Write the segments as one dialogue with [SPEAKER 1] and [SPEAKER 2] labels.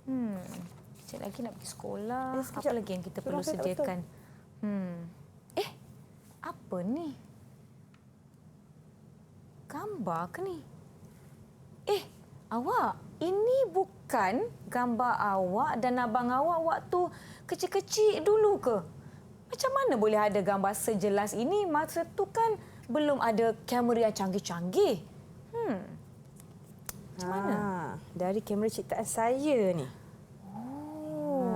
[SPEAKER 1] Sekejap lagi nak pergi sekolah.
[SPEAKER 2] Sekejap.
[SPEAKER 1] Apa lagi yang kita perlu
[SPEAKER 2] Betul.
[SPEAKER 1] sediakan? Apa ni? Gambar ke ni? Awak, ini bukan gambar awak dan abang awak waktu kecil-kecil dulu ke? Macam mana boleh ada gambar sejelas ini? Masa tu kan belum ada kamera yang canggih-canggih. Macam mana?
[SPEAKER 2] Dari kamera ciptaan saya ni.
[SPEAKER 1] Oh,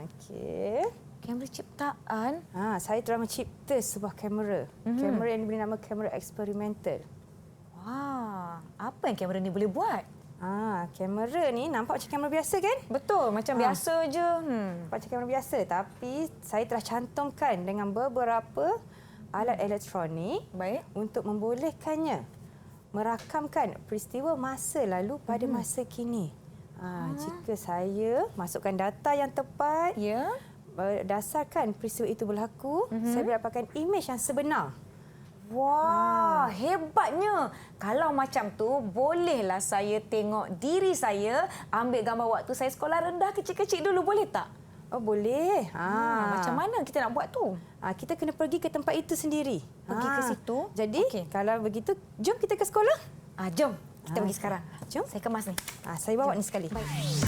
[SPEAKER 2] Okey.
[SPEAKER 1] kamera ciptaan.
[SPEAKER 2] Saya telah mencipta sebuah kamera. Kamera yang diberi nama kamera eksperimental.
[SPEAKER 1] Wah, apa yang kamera ni boleh buat?
[SPEAKER 2] Kamera ni nampak macam kamera biasa kan?
[SPEAKER 1] Betul, macam biasa je.
[SPEAKER 2] Nampak macam kamera biasa, tapi saya telah cantumkan dengan beberapa alat elektronik
[SPEAKER 1] Baik.
[SPEAKER 2] untuk membolehkannya merakamkan peristiwa masa lalu pada masa kini. Jika saya masukkan data yang tepat,
[SPEAKER 1] Ya.
[SPEAKER 2] berdasarkan peristiwa itu berlaku, saya boleh dapatkan imej yang sebenar.
[SPEAKER 1] Wah, hebatnya. Kalau macam tu, bolehlah saya tengok diri saya ambil gambar waktu saya sekolah rendah kecil-kecil dulu, boleh tak?
[SPEAKER 2] Oh, boleh.
[SPEAKER 1] Macam mana kita nak buat tu?
[SPEAKER 2] Kita kena pergi ke tempat itu sendiri.
[SPEAKER 1] Pergi ke situ?
[SPEAKER 2] Jadi,
[SPEAKER 1] Okey.
[SPEAKER 2] kalau begitu, jom kita ke sekolah.
[SPEAKER 1] Jom, kita pergi sekarang.
[SPEAKER 2] Jom.
[SPEAKER 1] Saya kemas ni.
[SPEAKER 2] Saya bawa ni sekali.
[SPEAKER 1] Baik.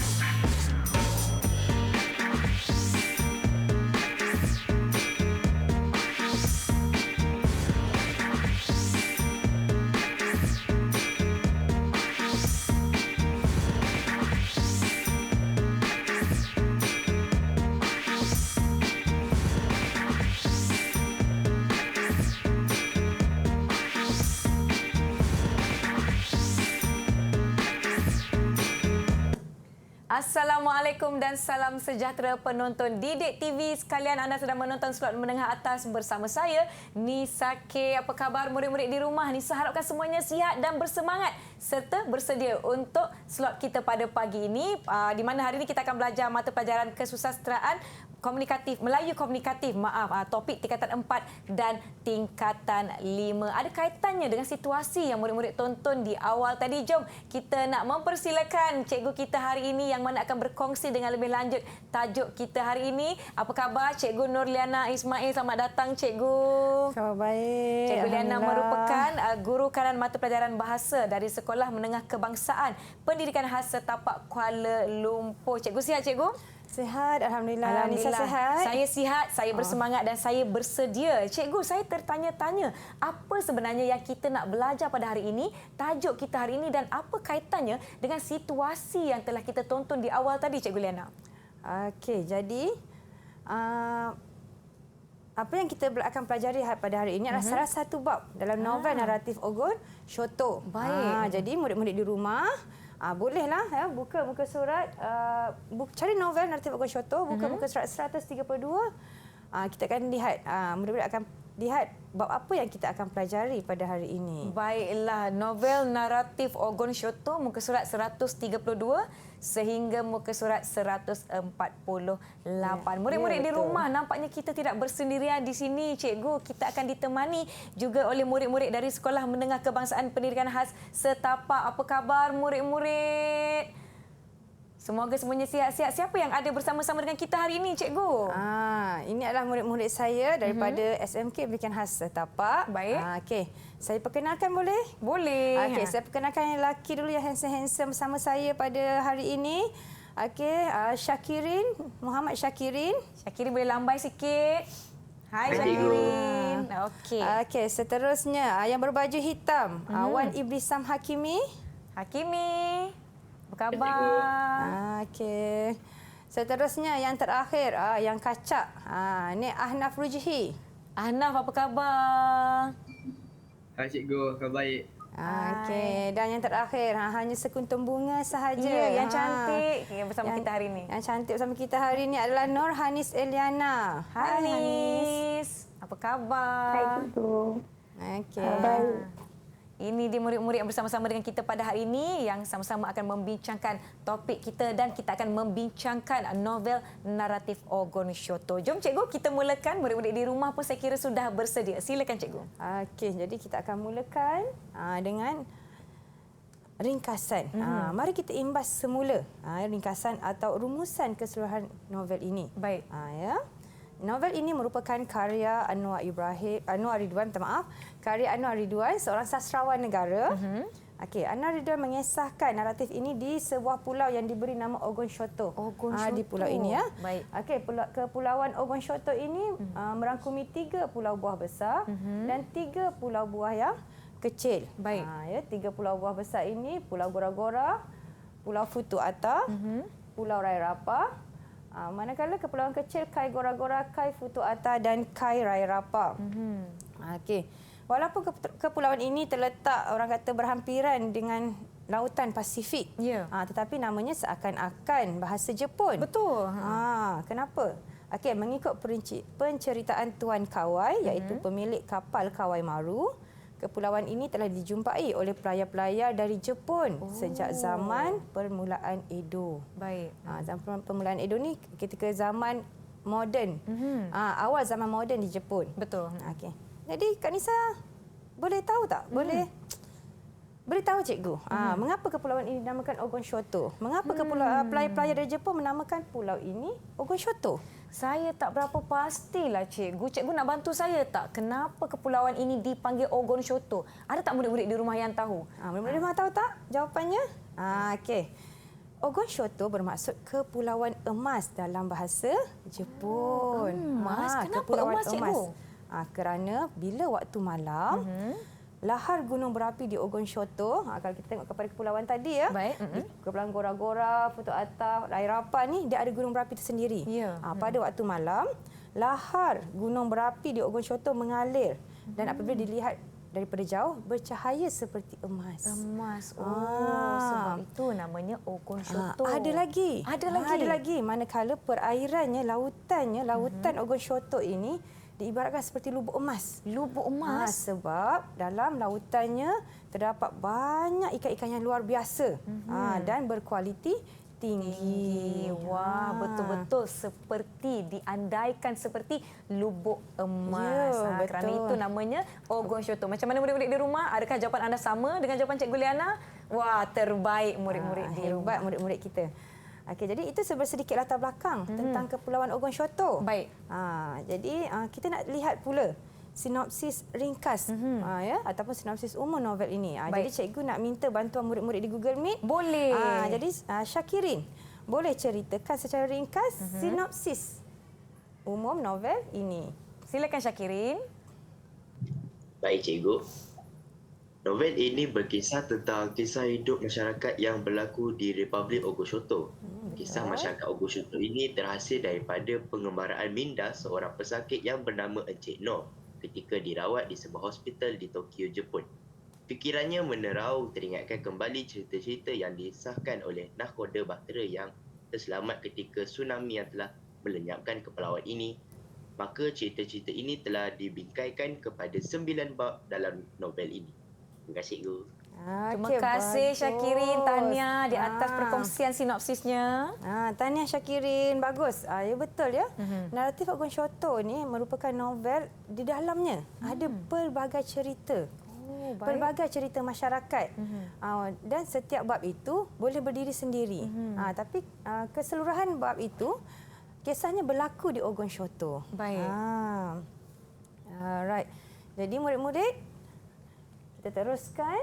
[SPEAKER 1] Assalamualaikum dan salam sejahtera penonton Didik TV sekalian. Anda sedang menonton slot menengah atas bersama saya, Nisa K. Apa khabar murid-murid di rumah? Nisa harapkan semuanya sihat dan bersemangat serta bersedia untuk slot kita pada pagi ini, di mana hari ini kita akan belajar mata pelajaran kesusasteraan Melayu komunikatif, topik tingkatan 4 dan tingkatan 5. Ada kaitannya dengan situasi yang murid-murid tonton di awal tadi. Jom kita nak mempersilakan cikgu kita hari ini yang mana akan berkongsi dengan lebih lanjut tajuk kita hari ini. Apa khabar Cikgu Nurliana Ismail? Selamat datang Cikgu.
[SPEAKER 2] Khabar baik.
[SPEAKER 1] Cikgu Liana merupakan guru kanan mata pelajaran bahasa dari Sekolah Menengah Kebangsaan Pendidikan Khas Setapak Kuala Lumpur. Cikgu sihat Cikgu?
[SPEAKER 2] Sihat, Alhamdulillah. Nisa sihat?
[SPEAKER 1] Saya sihat, saya bersemangat dan saya bersedia. Cikgu, saya tertanya-tanya, apa sebenarnya yang kita nak belajar pada hari ini, tajuk kita hari ini dan apa kaitannya dengan situasi yang telah kita tonton di awal tadi, Cikgu Liana?
[SPEAKER 2] Okey, jadi apa yang kita akan pelajari pada hari ini adalah salah satu bab dalam novel naratif Ogon Shoto.
[SPEAKER 1] Baik.
[SPEAKER 2] Jadi murid-murid di rumah bolehlah buka surat, cari novel naratif Ogon Shoto, buka surat 132. Kita akan lihat, murid-murid akan lihat bab apa yang kita akan pelajari pada hari ini.
[SPEAKER 1] Baiklah, novel naratif Ogon Shoto muka surat 132 sehingga muka surat 148. Murid-murid di rumah, nampaknya kita tidak bersendirian di sini, Cikgu. Kita akan ditemani juga oleh murid-murid dari Sekolah Menengah Kebangsaan Pendidikan Khas Setapak. Apa khabar murid-murid? Semoga semuanya sihat-sihat. Siapa yang ada bersama-sama dengan kita hari ini, Cikgu?
[SPEAKER 2] Ini adalah murid-murid saya daripada SMK Pendidikan Khas Setapak.
[SPEAKER 1] Baik.
[SPEAKER 2] Okey, saya perkenalkan boleh?
[SPEAKER 1] Boleh.
[SPEAKER 2] Okey, saya perkenalkan yang lelaki dulu yang handsome-handsome bersama saya pada hari ini. Okey, Syakirin, Muhammad Syakirin.
[SPEAKER 1] Syakirin boleh lambai sikit. Hai Syakirin. Okey.
[SPEAKER 2] Okey, seterusnya yang berbaju hitam, Wan Iblisam Hakimi.
[SPEAKER 1] Hakimi. Apa khabar?
[SPEAKER 2] Okey. Seterusnya yang terakhir, yang kacak. Ni Ahnaf Rujhi.
[SPEAKER 1] Ahnaf, apa khabar?
[SPEAKER 3] Hai cikgu, khabar baik.
[SPEAKER 2] Okey, dan yang terakhir hanya sekuntum bunga sahaja.
[SPEAKER 1] Ya, yang cantik bersama kita hari ini.
[SPEAKER 2] Yang cantik bersama kita hari ini adalah Nur Hanis Eliana.
[SPEAKER 1] Hai Hanis. Apa khabar?
[SPEAKER 4] Hai cikgu.
[SPEAKER 2] Okey.
[SPEAKER 4] Baik.
[SPEAKER 1] Ini dia murid-murid yang bersama-sama dengan kita pada hari ini yang sama-sama akan membincangkan topik kita dan kita akan membincangkan novel naratif Ogon Shoto. Jom cikgu kita mulakan. Murid-murid di rumah pun saya kira sudah bersedia. Silakan cikgu.
[SPEAKER 2] Okey, jadi kita akan mulakan dengan ringkasan. Mari kita imbas semula ringkasan atau rumusan keseluruhan novel ini.
[SPEAKER 1] Baik.
[SPEAKER 2] Ya. Novel ini merupakan karya Anwar Ridwan, karya Anwar Ridwan, seorang sastrawan negara. Okey, Anwar Ridwan mengesahkan naratif ini di sebuah pulau yang diberi nama Ogon Shoto.
[SPEAKER 1] Ogon Shoto.
[SPEAKER 2] Di pulau ini ya.
[SPEAKER 1] Baik.
[SPEAKER 2] Okey, kepulauan Ogon Shoto ini merangkumi 3 pulau buah besar dan 3 pulau buah yang kecil.
[SPEAKER 1] Baik.
[SPEAKER 2] Ya, 3 pulau buah besar ini Pulau Gora-Gora, Pulau Futu Ata, Pulau Rairapa. Manakala kepulauan kecil Kai Gora-Gora, Kai Futu Ata dan Kai Rairapa. Okey. Walaupun kepulauan ini terletak orang kata berhampiran dengan lautan Pasifik.
[SPEAKER 1] Ya.
[SPEAKER 2] Tetapi namanya seakan-akan bahasa Jepun.
[SPEAKER 1] Betul.
[SPEAKER 2] Kenapa? Okey, mengikut penceritaan Tuan Kawai iaitu pemilik kapal Kawai Maru, kepulauan ini telah dijumpai oleh pelayar-pelayar dari Jepun sejak zaman permulaan Edo.
[SPEAKER 1] Baik.
[SPEAKER 2] Zaman permulaan Edo ni ketika zaman moden. Awal zaman moden di Jepun.
[SPEAKER 1] Betul.
[SPEAKER 2] Okey. Jadi Kak Nisa boleh tahu tak? Boleh beritahu cikgu. Mengapa kepulauan ini dinamakan Ogon Shoto? Mengapa pelayar-pelayar dari Jepun menamakan pulau ini Ogon Shoto?
[SPEAKER 1] Saya tak berapa pastilah cikgu. Cikgu nak bantu saya tak? Kenapa kepulauan ini dipanggil Ogon Shoto? Ada tak murid-murid di rumah yang tahu?
[SPEAKER 2] Murid-murid di rumah tahu tak jawapannya? Okey. Ogon Shoto bermaksud kepulauan emas dalam bahasa Jepun.
[SPEAKER 1] Emas? Kenapa emas, cikgu?
[SPEAKER 2] Kerana bila waktu malam, lahar gunung berapi di Ogon Shoto, kalau kita tengok kepada kepulauan tadi ya,
[SPEAKER 1] Baik.
[SPEAKER 2] di Kepulauan Gora-Gora, Futu Ata, Rairapa ni dia ada gunung berapi tersendiri.
[SPEAKER 1] Ya.
[SPEAKER 2] Pada waktu malam, lahar gunung berapi di Ogon Shoto mengalir dan apabila dilihat daripada jauh bercahaya seperti emas.
[SPEAKER 1] Emas. Sebab itu namanya Ogon Shoto.
[SPEAKER 2] Ada lagi. Ada lagi. Manakala perairannya, lautan Ogon Shoto ini diibaratkan seperti lubuk emas.
[SPEAKER 1] Lubuk emas?
[SPEAKER 2] Sebab dalam lautannya terdapat banyak ikan-ikan yang luar biasa dan berkualiti tinggi.
[SPEAKER 1] Wah, betul-betul seperti diandaikan seperti lubuk emas.
[SPEAKER 2] Ya,
[SPEAKER 1] Kerana
[SPEAKER 2] betul.
[SPEAKER 1] itu namanya Ogon Shoto. Macam mana murid-murid di rumah? Adakah jawapan anda sama dengan jawapan Cikgu Liana? Wah, terbaik murid-murid di rumah.
[SPEAKER 2] Hebat murid-murid kita. Okey, jadi itu sedikit latar belakang tentang Kepulauan Ogon Shoto.
[SPEAKER 1] Baik.
[SPEAKER 2] Jadi kita nak lihat pula sinopsis ringkas ya ataupun sinopsis umum novel ini. Jadi cikgu nak minta bantuan murid-murid di Google Meet.
[SPEAKER 1] Boleh.
[SPEAKER 2] Jadi Syakirin, boleh ceritakan secara ringkas sinopsis umum novel ini.
[SPEAKER 1] Silakan Syakirin.
[SPEAKER 4] Baik cikgu. Novel ini berkisah tentang kisah hidup masyarakat yang berlaku di Republik Ogon Shoto. Kisah masyarakat Ogon Shoto ini terhasil daripada pengembaraan minda seorang pesakit yang bernama Encik Noh ketika dirawat di sebuah hospital di Tokyo, Jepun. Fikirannya menerau teringatkan kembali cerita-cerita yang disahkan oleh nahkoda bahtera yang terselamat ketika tsunami yang telah melenyapkan kepulauan ini. Maka cerita-cerita ini telah dibingkaikan kepada 9 bab dalam novel ini. Terima kasih, Cikgu.
[SPEAKER 1] Terima kasih Syakirin. Tahniah di atas perkongsian sinopsisnya.
[SPEAKER 2] Tahniah Syakirin, bagus. Ya betul ya. Naratif Ogon Shoto ni merupakan novel di dalamnya ada pelbagai cerita. Pelbagai cerita masyarakat. Dan setiap bab itu boleh berdiri sendiri. Tapi keseluruhan bab itu kisahnya berlaku di Ogon Shoto.
[SPEAKER 1] Baik.
[SPEAKER 2] Alright. Jadi murid-murid, kita teruskan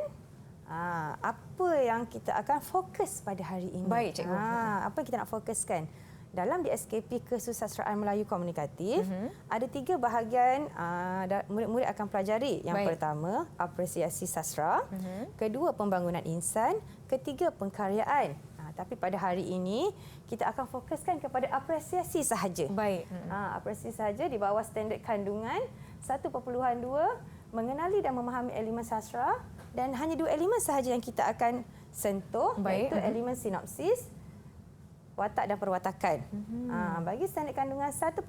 [SPEAKER 2] apa yang kita akan fokus pada hari ini.
[SPEAKER 1] Baik, cikgu.
[SPEAKER 2] Apa yang kita nak fokuskan? Dalam DSKP Kesusastraan Melayu Komunikatif, ada 3 bahagian murid-murid akan pelajari. Yang pertama, apresiasi sastra. Kedua, pembangunan insan. Ketiga, pengkaryaan. Tapi pada hari ini, kita akan fokuskan kepada apresiasi sahaja.
[SPEAKER 1] Baik.
[SPEAKER 2] Apresiasi sahaja di bawah standard kandungan 1.2, mengenali dan memahami elemen sastra, dan hanya 2 elemen sahaja yang kita akan sentuh, iaitu elemen sinopsis, watak dan perwatakan. Bagi standard kandungan 1.3,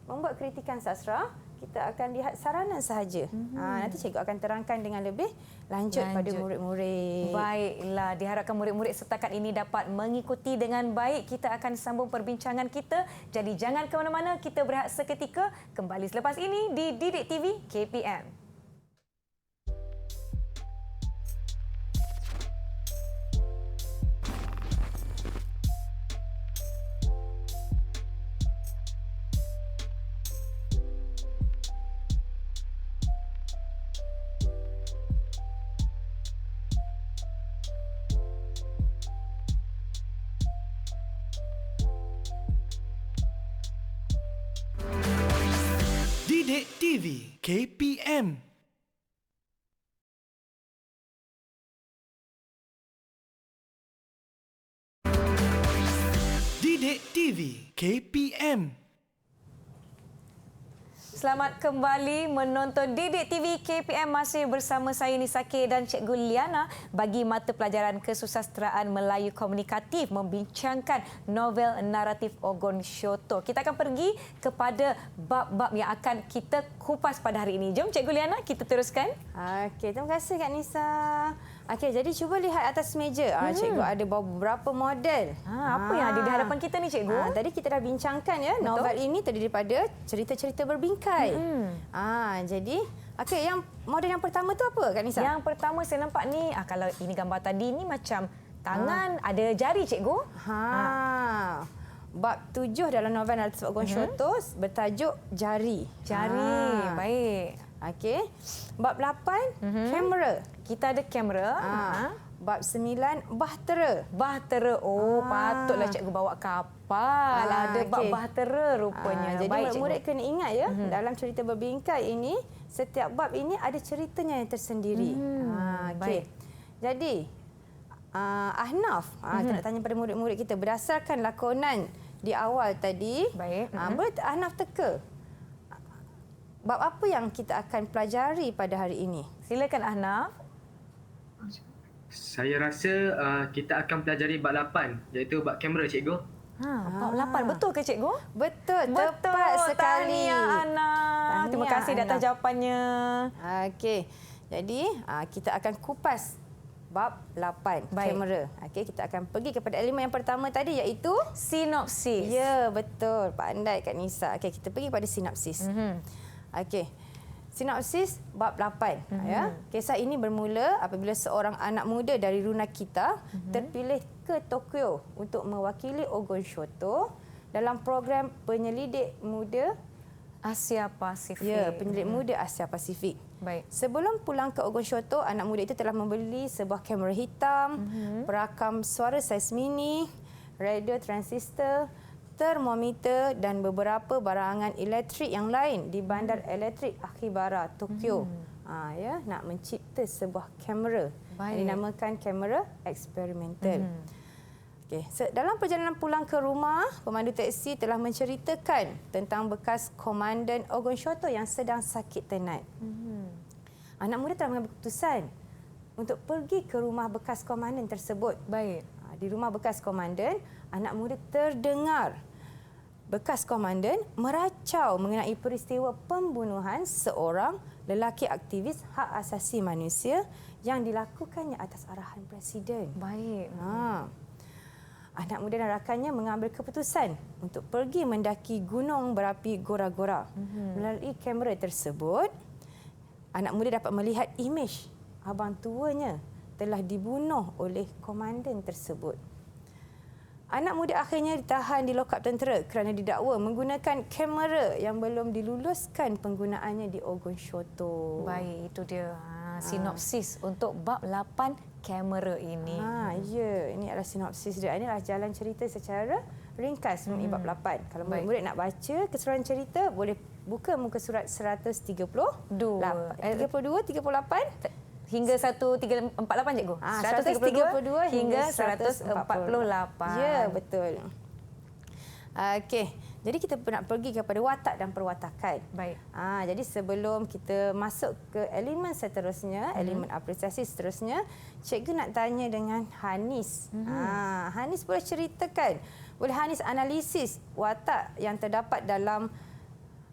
[SPEAKER 2] membuat kritikan sastra, kita akan lihat saranan sahaja. Nanti cikgu akan terangkan dengan lebih lanjut pada murid-murid.
[SPEAKER 1] Baiklah, diharapkan murid-murid setakat ini dapat mengikuti dengan baik. Kita akan sambung perbincangan kita. Jadi jangan ke mana-mana, kita berehat seketika. Kembali selepas ini di Didik TV KPM.
[SPEAKER 5] Didik TV KPM. Didik TV KPM.
[SPEAKER 1] Selamat kembali menonton Didik TV KPM, masih bersama saya Nisa K dan Cikgu Liana bagi mata pelajaran Kesusasteraan Melayu Komunikatif membincangkan novel naratif Ogon Syoto. Kita akan pergi kepada bab-bab yang akan kita kupas pada hari ini. Jom Cikgu Liana, kita teruskan.
[SPEAKER 2] Okey, terima kasih Kak Nisa. Okey, jadi cuba lihat atas meja. Cikgu ada beberapa model.
[SPEAKER 1] Apa yang ada di hadapan kita ni, Cikgu?
[SPEAKER 2] Tadi kita dah bincangkan ya, novel ini terdiri daripada cerita-cerita berbingkai. Jadi, okey, yang model yang pertama tu apa Kak Nisa?
[SPEAKER 1] Yang pertama saya nampak ni, kalau ini gambar tadi ni macam tangan, ada jari, Cikgu.
[SPEAKER 2] Bab 7 dalam novel naratif Ogon Syoto bertajuk Jari.
[SPEAKER 1] Jari, baik.
[SPEAKER 2] Okey. Bab 8 kamera.
[SPEAKER 1] Kita ada kamera.
[SPEAKER 2] Bab 9 bahtera.
[SPEAKER 1] Bahtera. Patutlah cikgu bawa kapal. Ada bab bahtera rupanya.
[SPEAKER 2] Jadi
[SPEAKER 1] baik,
[SPEAKER 2] murid kena ingat ya, dalam cerita berbingkai ini, setiap bab ini ada ceritanya yang tersendiri. Okey. Jadi, Ahnaf, kita nak tanya pada murid-murid kita, berdasarkan lakonan di awal tadi,
[SPEAKER 1] baik.
[SPEAKER 2] Boleh Ahnaf teka bab apa yang kita akan pelajari pada hari ini?
[SPEAKER 1] Silakan Ahnaf.
[SPEAKER 3] Saya rasa kita akan pelajari bab 8 iaitu bab kamera, cikgu.
[SPEAKER 1] Bab 8 betul ke cikgu?
[SPEAKER 2] Betul, tepat sekali.
[SPEAKER 1] Tahniah Ahnaf. Terima kasih di atas jawapannya.
[SPEAKER 2] Okey. Jadi, kita akan kupas bab 8 kamera. Okey, kita akan pergi kepada elemen yang pertama tadi iaitu
[SPEAKER 1] sinopsis.
[SPEAKER 2] Ya, betul. Pandai Kak Nisa. Okey, kita pergi pada sinopsis. Okey. Sinopsis bab 8 ya. Kisah ini bermula apabila seorang anak muda dari Runakita terpilih ke Tokyo untuk mewakili Ogon Syoto dalam program penyelidik muda
[SPEAKER 1] Asia Pasifik.
[SPEAKER 2] Ya, penyelidik muda Asia Pasifik.
[SPEAKER 1] Baik.
[SPEAKER 2] Sebelum pulang ke Ogon Syoto, anak muda itu telah membeli sebuah kamera hitam, perakam suara saiz mini, radio transistor, termometer dan beberapa barangan elektrik yang lain di Bandar Elektrik Akibara, Tokyo. Ya, nak mencipta sebuah kamera yang dinamakan kamera eksperimental. Okey, dalam perjalanan pulang ke rumah, pemandu teksi telah menceritakan tentang bekas komandan Ogon Syoto yang sedang sakit tenat. Anak muda telah mengambil keputusan untuk pergi ke rumah bekas komandan tersebut.
[SPEAKER 1] Baik.
[SPEAKER 2] Di rumah bekas komandan, anak muda terdengar bekas komandan meracau mengenai peristiwa pembunuhan seorang lelaki aktivis hak asasi manusia yang dilakukannya atas arahan Presiden.
[SPEAKER 1] Baik.
[SPEAKER 2] Anak muda dan rakannya mengambil keputusan untuk pergi mendaki gunung berapi Gora-Gora. Melalui kamera tersebut, anak muda dapat melihat imej abang tuanya telah dibunuh oleh komandan tersebut. Anak muda akhirnya ditahan di lokap tentera kerana didakwa menggunakan kamera yang belum diluluskan penggunaannya di Ogon Syoto.
[SPEAKER 1] Baik, itu dia sinopsis untuk bab 8 kamera ini.
[SPEAKER 2] Ya, ini adalah sinopsis dia. Ini adalah jalan cerita secara ringkas mengenai bab 8. Kalau murid-murid nak baca keseluruhan cerita, boleh buka muka surat 132, 32, 38
[SPEAKER 1] hingga 148, cikgu.
[SPEAKER 2] 132
[SPEAKER 1] hingga 148.
[SPEAKER 2] Ya, betul. Okey. Jadi kita nak pergi kepada watak dan perwatakan.
[SPEAKER 1] Baik.
[SPEAKER 2] Jadi sebelum kita masuk ke elemen seterusnya, elemen apresiasi seterusnya, cikgu nak tanya dengan Hanis. Hanis boleh ceritakan, boleh Hanis analisis watak yang terdapat dalam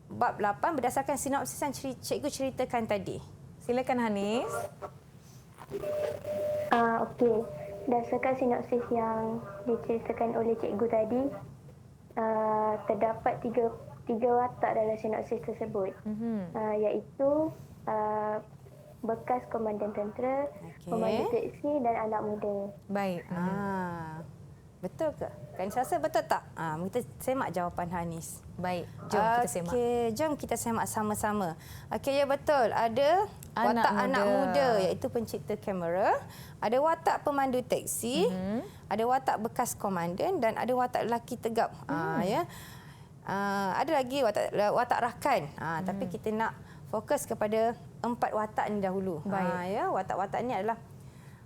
[SPEAKER 2] bab 8 berdasarkan sinopsis yang cikgu ceritakan tadi.
[SPEAKER 1] Silakan Hanis.
[SPEAKER 6] Okey. Berdasarkan sinopsis yang diceritakan oleh cikgu tadi, terdapat tiga watak dalam sinopsis tersebut, iaitu bekas komandan tentera, pemandu teksi dan anak muda.
[SPEAKER 1] Baik.
[SPEAKER 2] Betul ke? Kan rasa betul tak? Kita semak jawapan Hanis.
[SPEAKER 1] Baik, jom kita semak.
[SPEAKER 2] Okey, jom kita semak sama-sama. Okey, ya betul. Ada watak anak muda iaitu pencipta kamera, ada watak pemandu teksi, ada watak bekas komandan dan ada watak lelaki tegap. Ya. Ada lagi watak rakan. Tapi kita nak fokus kepada 4 watak ni dahulu.
[SPEAKER 1] Baik.
[SPEAKER 2] Ya, watak-watak ni adalah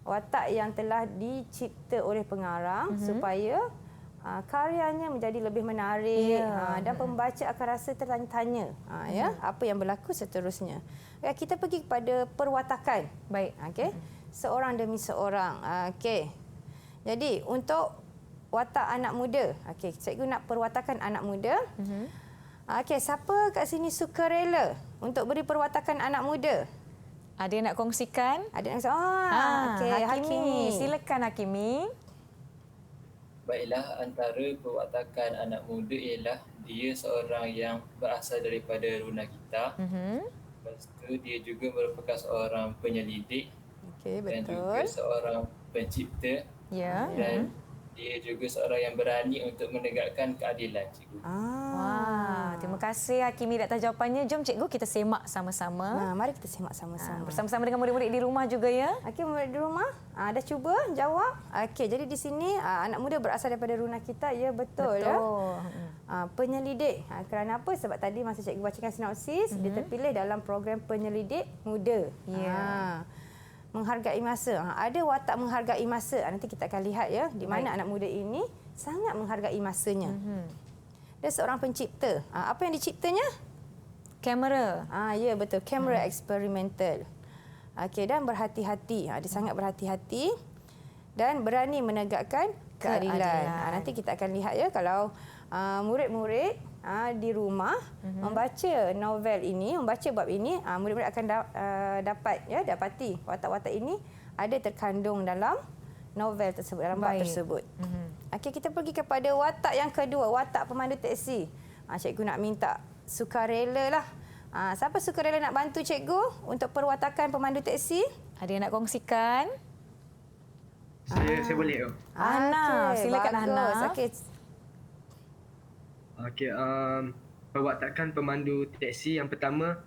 [SPEAKER 2] watak yang telah dicipta oleh pengarang supaya karyanya menjadi lebih menarik dan pembaca akan rasa tertanya-tanya ya, apa yang berlaku seterusnya. Ya, kita pergi kepada perwatakan.
[SPEAKER 1] Baik.
[SPEAKER 2] Okey. Seorang demi seorang. Okey. Jadi untuk watak anak muda. Okey, cikgu nak perwatakan anak muda. Okey, siapa kat sini suka rela untuk beri perwatakan anak muda?
[SPEAKER 1] Ada yang nak kongsikan?
[SPEAKER 2] Ada yang okey,
[SPEAKER 1] Hakimi. Silakan Hakimi.
[SPEAKER 7] Baiklah, antara perwatakan anak muda ialah dia seorang yang berasal daripada runa kita. Lepas tu dia juga merupakan seorang penyelidik
[SPEAKER 2] Okey,
[SPEAKER 7] dan
[SPEAKER 2] betul.
[SPEAKER 7] juga seorang pencipta.
[SPEAKER 1] Ya.
[SPEAKER 7] Dan dia juga seorang yang berani untuk menegakkan keadilan, cikgu.
[SPEAKER 1] Wah, terima kasih Hakimi di atas jawapannya. Jom cikgu kita semak sama-sama.
[SPEAKER 2] Mari kita simak sama-sama.
[SPEAKER 1] Bersama-sama dengan murid-murid di rumah juga ya.
[SPEAKER 2] Okey, murid di rumah, dah cuba jawab. Okey, jadi di sini anak muda berasal daripada runa kita. Ya, betul. Ya? Penyelidik. Kerana apa? Sebab tadi masa cikgu bacakan sinopsis, dia terpilih dalam program penyelidik muda.
[SPEAKER 1] Ya.
[SPEAKER 2] Menghargai masa. Ada watak menghargai masa. Nanti kita akan lihat ya, di mana anak muda ini sangat menghargai masanya. Dia seorang pencipta. Apa yang diciptanya?
[SPEAKER 1] Kamera.
[SPEAKER 2] Ya, betul. Kamera eksperimental. Okey, dan berhati-hati. Dia sangat berhati-hati dan berani menegakkan keadilan. Nanti kita akan lihat ya, kalau murid-murid di rumah membaca novel ini, membaca bab ini, murid-murid akan dapati watak-watak ini ada terkandung dalam novel tersebut, dalam bab tersebut. Okey, kita pergi kepada watak yang kedua, watak pemandu teksi. Cikgu nak minta sukarela lah. Siapa sukarela nak bantu cikgu untuk perwatakan pemandu teksi?
[SPEAKER 1] Ada yang nak kongsikan?
[SPEAKER 3] Saya boleh.
[SPEAKER 1] Hana, silakan Hana.
[SPEAKER 2] Okey.
[SPEAKER 3] Okey, perwatakan pemandu teksi yang pertama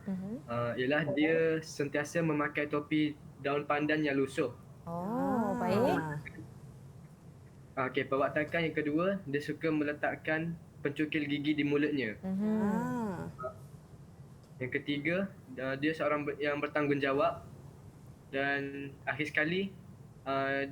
[SPEAKER 3] ialah dia sentiasa memakai topi daun pandan yang lusuh.
[SPEAKER 1] Oh, baik.
[SPEAKER 3] Okey, perwatakan yang kedua, dia suka meletakkan pencukil gigi di mulutnya. Yang ketiga, dia seorang yang bertanggungjawab, dan akhir sekali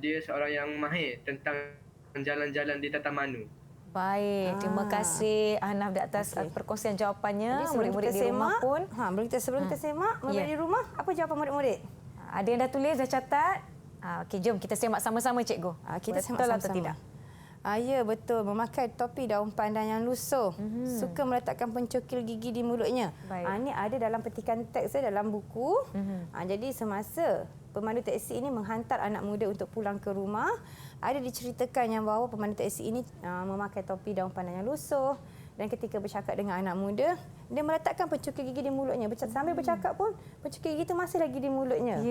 [SPEAKER 3] dia seorang yang mahir tentang jalan-jalan di Tatamanu.
[SPEAKER 1] Baik, terima kasih Hanaf di atas perkongsian jawapannya. Murid-murid di rumah pun.
[SPEAKER 2] Sebelum kita semak, murid di rumah, apa jawapan murid-murid?
[SPEAKER 1] Ada yang dah tulis, dah catat? Okey, jom kita semak sama-sama cikgu.
[SPEAKER 2] Kita semak sama-sama.
[SPEAKER 1] Betul atau tidak?
[SPEAKER 2] Ya, betul. Memakai topi daun pandan yang lusuh. Suka meletakkan pencukil gigi di mulutnya. Ini ada dalam petikan teks dalam buku. Jadi semasa pemandu teksi ini menghantar anak muda untuk pulang ke rumah, ada diceritakan yang bahawa pemandu teksi ini memakai topi daun pandan yang lusuh, dan ketika bercakap dengan anak muda, dia meletakkan pencukil gigi di mulutnya. Sambil bercakap pun pencukil gigi itu masih lagi di mulutnya.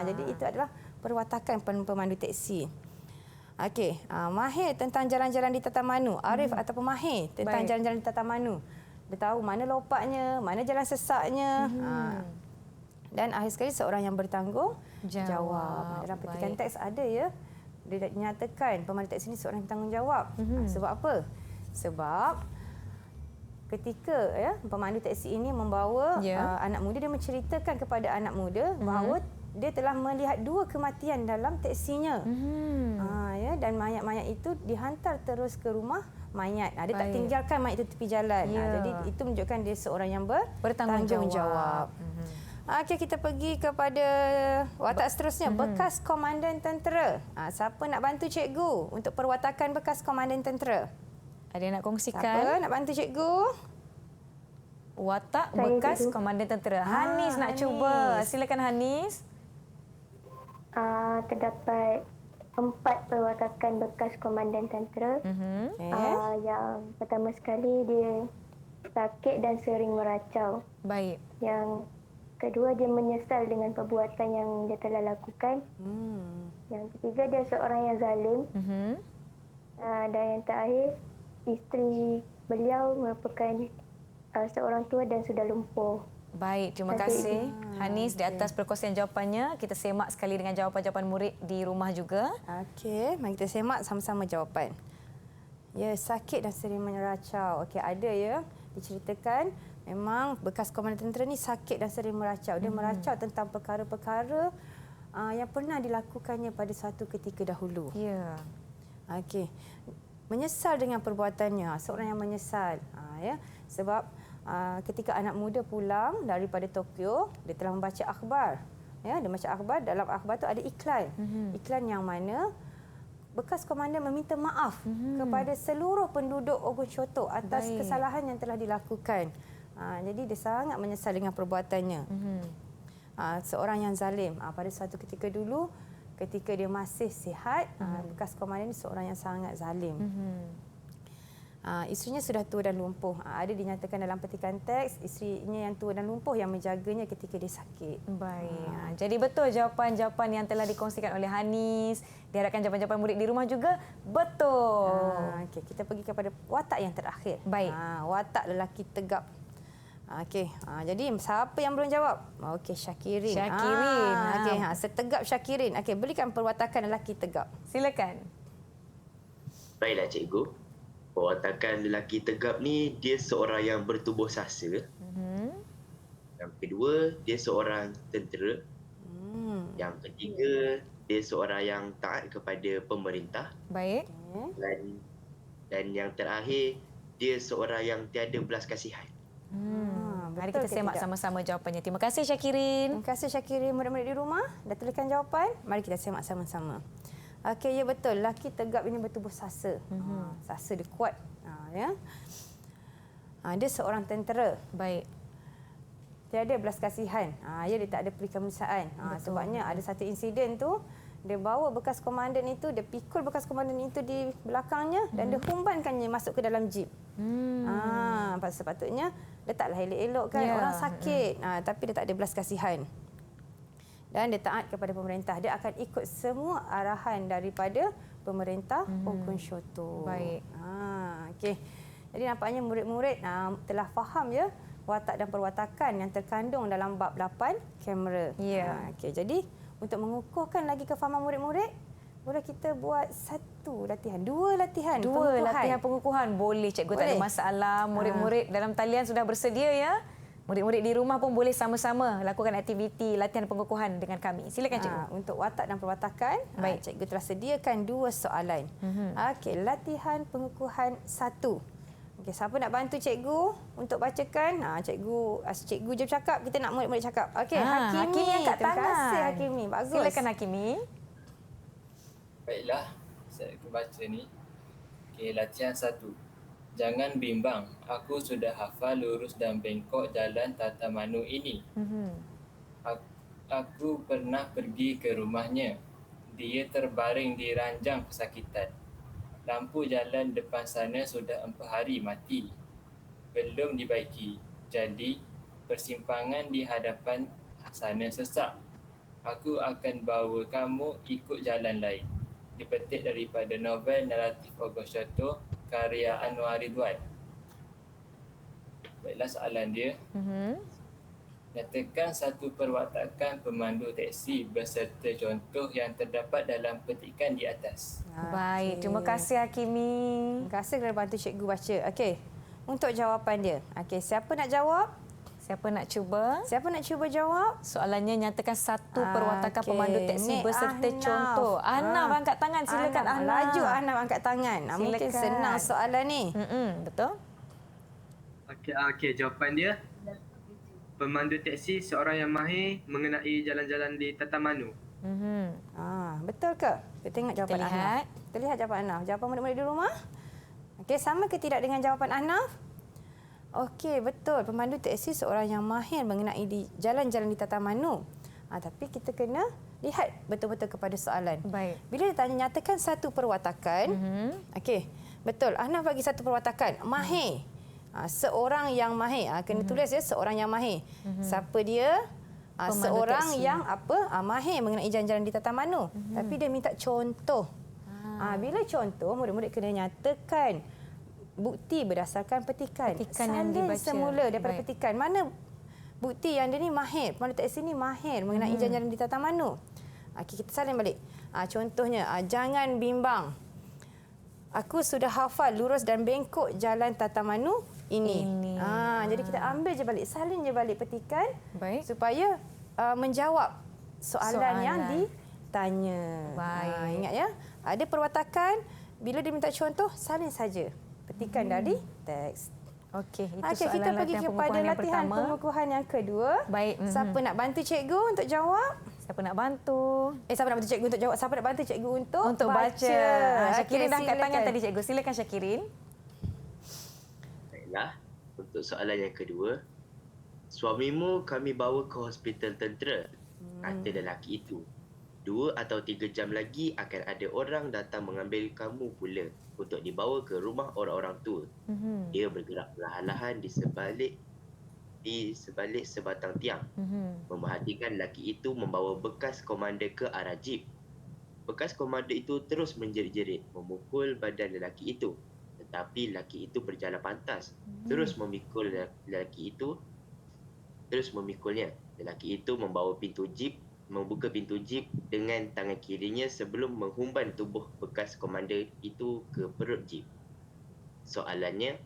[SPEAKER 2] Jadi itu adalah perwatakan pemandu teksi. Okey, mahir tentang jalan-jalan di Tatamanu. Arif ataupun mahir tentang jalan-jalan di Tatamanu. Dia tahu mana lopaknya, mana jalan sesaknya. Dan akhir sekali seorang yang bertanggungjawab. Dalam petikan teks ada ya, dia dinyatakan pemandu teks ini seorang yang bertanggungjawab. Sebab apa? Sebab ketika pemandu teksi ini membawa anak muda, dia menceritakan kepada anak muda bahawa dia telah melihat 2 kematian dalam teksinya. Dan mayat-mayat itu dihantar terus ke rumah mayat. Dia tak tinggalkan mayat itu tepi jalan. Jadi itu menunjukkan dia seorang yang bertanggungjawab. Okey, kita pergi kepada watak seterusnya, bekas komandan tentera. Siapa nak bantu cikgu untuk perwatakan bekas komandan tentera?
[SPEAKER 1] Ada yang nak kongsikan?
[SPEAKER 2] Siapa nak bantu cikgu?
[SPEAKER 1] Watak bekas komandan tentera. Hanis nak cuba. Silakan Hanis.
[SPEAKER 6] Terdapat 4 perwatakan bekas komandan tentera. Yang pertama sekali, dia sakit dan sering meracau.
[SPEAKER 1] Baik.
[SPEAKER 6] Yang kedua, dia menyesal dengan perbuatan yang dia telah lakukan. Yang ketiga, dia seorang yang zalim. Dan yang terakhir, isteri beliau merupakan seorang tua dan sudah lumpuh.
[SPEAKER 1] Baik, terima kasih Hanis di atas perkongsian jawapannya. Kita semak sekali dengan jawapan-jawapan murid di rumah juga.
[SPEAKER 2] Okey, mari kita semak sama-sama jawapan. Ya, sakit dan sering meracau. Okey, ada ya. Diceritakan memang bekas komandan tentera ni sakit dan sering meracau. Dia meracau tentang perkara-perkara yang pernah dilakukannya pada suatu ketika dahulu.
[SPEAKER 1] Ya.
[SPEAKER 2] Okey. Menyesal dengan perbuatannya. Seorang yang menyesal. Ya. Sebab ketika anak muda pulang daripada Tokyo, dia telah membaca akhbar. Ya, dia baca akhbar. Dalam akhbar tu ada iklan. Iklan yang mana bekas komandan meminta maaf kepada seluruh penduduk Ogun Shoto atas kesalahan yang telah dilakukan. Jadi dia sangat menyesal dengan perbuatannya. Seorang yang zalim. Pada suatu ketika dulu, ketika dia masih sihat, bekas komandan ini seorang yang sangat zalim. Isterinya sudah tua dan lumpuh. Ada dinyatakan dalam petikan teks, isterinya yang tua dan lumpuh yang menjaganya ketika dia sakit.
[SPEAKER 1] Baik. Jadi betul jawapan-jawapan yang telah dikongsikan oleh Hanis. Diharapkan jawapan-jawapan murid di rumah juga betul.
[SPEAKER 2] Okey, kita pergi kepada watak yang terakhir.
[SPEAKER 1] Baik.
[SPEAKER 2] Watak lelaki tegap. Okey, jadi siapa yang belum jawab? Okey, Syakirin.
[SPEAKER 1] Syakirin.
[SPEAKER 2] Okey, setegap Syakirin. Okey, berikan perwatakan lelaki tegap.
[SPEAKER 1] Silakan.
[SPEAKER 4] Baiklah cikgu. Perwatakan lelaki tegap ni, dia seorang yang bertubuh sasa. Yang kedua, dia seorang tentera. Yang ketiga, dia seorang yang taat kepada pemerintah.
[SPEAKER 1] Baik.
[SPEAKER 4] Dan yang terakhir, dia seorang yang tiada belas kasihan.
[SPEAKER 1] Mari
[SPEAKER 2] betul
[SPEAKER 1] kita
[SPEAKER 2] ke
[SPEAKER 1] semak
[SPEAKER 2] tidak?
[SPEAKER 1] sama-sama jawapannya. Terima kasih Syakirin.
[SPEAKER 2] Terima kasih Syakirin. Murid-murid di rumah dah tuliskan jawapan. Mari kita semak sama-sama. Okey, ya betul. Lelaki tegap ini bertubuh sasa. Sasa dia kuat. Ya. Dia seorang tentera.
[SPEAKER 1] Baik.
[SPEAKER 2] Tiada belas kasihan. Dia tak ada perikemanusiaan. Sebabnya ada satu insiden tu, dia bawa bekas komandan itu, dia pikul bekas komandan itu di belakangnya dan dia humbankannya masuk ke dalam jeep. Sepatutnya letaklah elok-elok kan, orang sakit. Tapi dia tak ada belas kasihan. Dan dia taat kepada pemerintah. Dia akan ikut semua arahan daripada pemerintah Ogun Shoto.
[SPEAKER 1] Baik.
[SPEAKER 2] Okey. Jadi nampaknya murid-murid telah faham ya watak dan perwatakan yang terkandung dalam bab 8 kamera.
[SPEAKER 1] Ya.
[SPEAKER 2] Okey. Jadi untuk mengukuhkan lagi kefahaman murid-murid, boleh kita buat satu latihan, dua latihan
[SPEAKER 1] Latihan pengukuhan. Boleh cikgu, tak ada masalah. Murid-murid dalam talian sudah bersedia ya. Murid-murid di rumah pun boleh sama-sama lakukan aktiviti latihan pengukuhan dengan kami. Silakan cikgu.
[SPEAKER 2] Untuk watak dan perwatakan,
[SPEAKER 1] Baik.
[SPEAKER 2] cikgu telah sediakan 2 soalan. Okey, latihan pengukuhan 1. Okey, siapa nak bantu cikgu untuk bacakan? Cikgu je cakap, kita nak murid-murid cakap. Okey, Hakimi.
[SPEAKER 1] Hakimi angkat
[SPEAKER 2] Terima
[SPEAKER 1] tangan.
[SPEAKER 2] kasih Hakimi. Bagus.
[SPEAKER 1] Silakan Hakimi.
[SPEAKER 7] Baiklah, saya akan baca ni. Okey, latihan 1. Jangan bimbang, aku sudah hafal lurus dan bengkok jalan Tatamanu ini. Aku pernah pergi ke rumahnya. Dia terbaring di ranjang kesakitan. Lampu jalan depan sana sudah 4 hari mati. Belum dibaiki. Jadi, persimpangan di hadapan sana sesak. Aku akan bawa kamu ikut jalan lain. Dipetik daripada novel naratif Ogun Shoto karya Anwar Ridwan. Baiklah soalan dia. Nyatakan satu perwatakan pemandu teksi beserta contoh yang terdapat dalam petikan di atas.
[SPEAKER 1] Baik, terima kasih Hakimi.
[SPEAKER 2] Terima kasih kerana bantu cikgu baca. Okey, untuk jawapan dia. Okey, siapa nak jawab?
[SPEAKER 1] Siapa nak cuba?
[SPEAKER 2] Siapa nak cuba jawab?
[SPEAKER 1] Soalannya nyatakan satu perwatakan
[SPEAKER 2] Okey,
[SPEAKER 1] pemandu teksi
[SPEAKER 2] ni
[SPEAKER 1] beserta
[SPEAKER 2] Ahnaf.
[SPEAKER 1] contoh. Ahnaf angkat tangan, silakan Ahnaf.
[SPEAKER 2] Laju Ahnaf angkat tangan. Mungkin
[SPEAKER 1] Silakan.
[SPEAKER 2] senang soalan ni.
[SPEAKER 1] Betul?
[SPEAKER 3] Okey, jawapan dia. Pemandu teksi seorang yang mahir mengenai jalan-jalan di Tatamanu.
[SPEAKER 2] Betul ke? Kita tengok jawapan
[SPEAKER 1] lihat.
[SPEAKER 2] Ahnaf. Kita lihat jawapan Ahnaf. Jawapan murid-murid di rumah. Okey, sama ke tidak dengan jawapan Ahnaf? Okey, betul. Pemandu teksi seorang yang mahir mengenai di jalan-jalan di Tatamanu. Tapi kita kena lihat betul-betul kepada soalan.
[SPEAKER 1] Baik.
[SPEAKER 2] Bila ditanya nyatakan satu perwatakan, okey, betul. Ahnaf bagi satu perwatakan, mahir. Seorang yang mahir. Kena tulis ya, seorang yang mahir. Siapa dia? Seorang
[SPEAKER 1] teksi.
[SPEAKER 2] yang mahir mengenai jalan-jalan di Tatamanu. Tapi dia minta contoh. Bila contoh, murid-murid kena nyatakan bukti berdasarkan petikan.
[SPEAKER 1] Petikan yang
[SPEAKER 2] Salin
[SPEAKER 1] dibaca.
[SPEAKER 2] semula daripada
[SPEAKER 1] Baik.
[SPEAKER 2] petikan. Mana bukti yang dia ni mahir, pemandu teksi ni mahir mengenai jalan-jalan di Tatamanu. Okey, kita salin balik. Contohnya, jangan bimbang. aku sudah hafal lurus dan bengkok jalan Tatamanu ini. Jadi kita ambil je balik, salin je balik petikan supaya menjawab soalan yang ditanya. Ingat ya, ada perwatakan, bila dia minta contoh, salin saja petikan dari teks.
[SPEAKER 1] Okey, itu
[SPEAKER 2] Okey, kita pergi kepada latihan pengukuhan yang kedua.
[SPEAKER 1] Baik.
[SPEAKER 2] Siapa nak bantu cikgu untuk jawab?
[SPEAKER 1] Siapa nak bantu?
[SPEAKER 2] Siapa nak bantu cikgu untuk jawab? Siapa nak bantu cikgu untuk
[SPEAKER 1] baca? Syakirin dah angkat tangan
[SPEAKER 2] silakan.
[SPEAKER 1] tadi cikgu. Silakan Syakirin.
[SPEAKER 4] Baiklah, untuk soalan yang kedua. Suamimu kami bawa ke hospital tentera, kata lelaki itu. 2 atau 3 jam lagi akan ada orang datang mengambil kamu pula untuk dibawa ke rumah orang-orang tua. Dia bergerak perlahan-lahan di sebalik sebatang tiang. Memerhatikan lelaki itu membawa bekas komander ke arah jeep. Bekas komander itu terus menjerit-jerit memukul badan lelaki itu. Tetapi lelaki itu berjalan pantas, terus memikulnya. Lelaki itu membuka pintu jeep dengan tangan kirinya sebelum menghumban tubuh bekas komander itu ke perut jeep. Soalannya,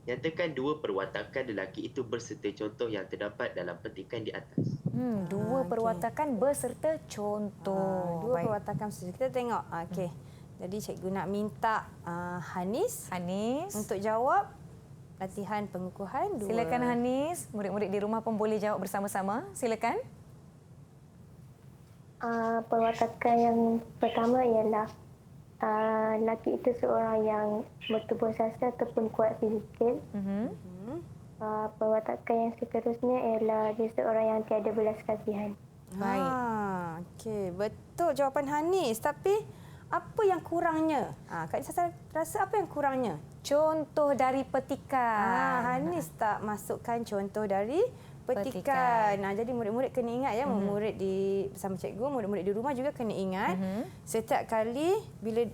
[SPEAKER 4] nyatakan 2 perwatakan lelaki itu berserta contoh yang terdapat dalam petikan di atas.
[SPEAKER 1] 2 perwatakan berserta contoh.
[SPEAKER 2] 2 perwatakan sesuai. Kita tengok. Okey. Jadi cikgu nak minta Hanis untuk jawab latihan pengukuhan 2.
[SPEAKER 1] Silakan Hanis. Murid-murid di rumah pun boleh jawab bersama-sama. Silakan.
[SPEAKER 6] Perwatakan yang pertama ialah lelaki itu seorang yang bertubuh sastra ataupun kuat fizikal. Perwatakan yang seterusnya ialah dia seorang yang tiada belas kasihan.
[SPEAKER 1] Baik.
[SPEAKER 2] Okey, betul jawapan Hanis. Tapi apa yang kurangnya? Kak Nisa rasa apa yang kurangnya?
[SPEAKER 1] Contoh dari petikan.
[SPEAKER 2] Hanis tak masukkan contoh dari petikan. Jadi murid-murid kena ingat ya, murid bersama cikgu, murid-murid di rumah juga kena ingat. Setiap kali bila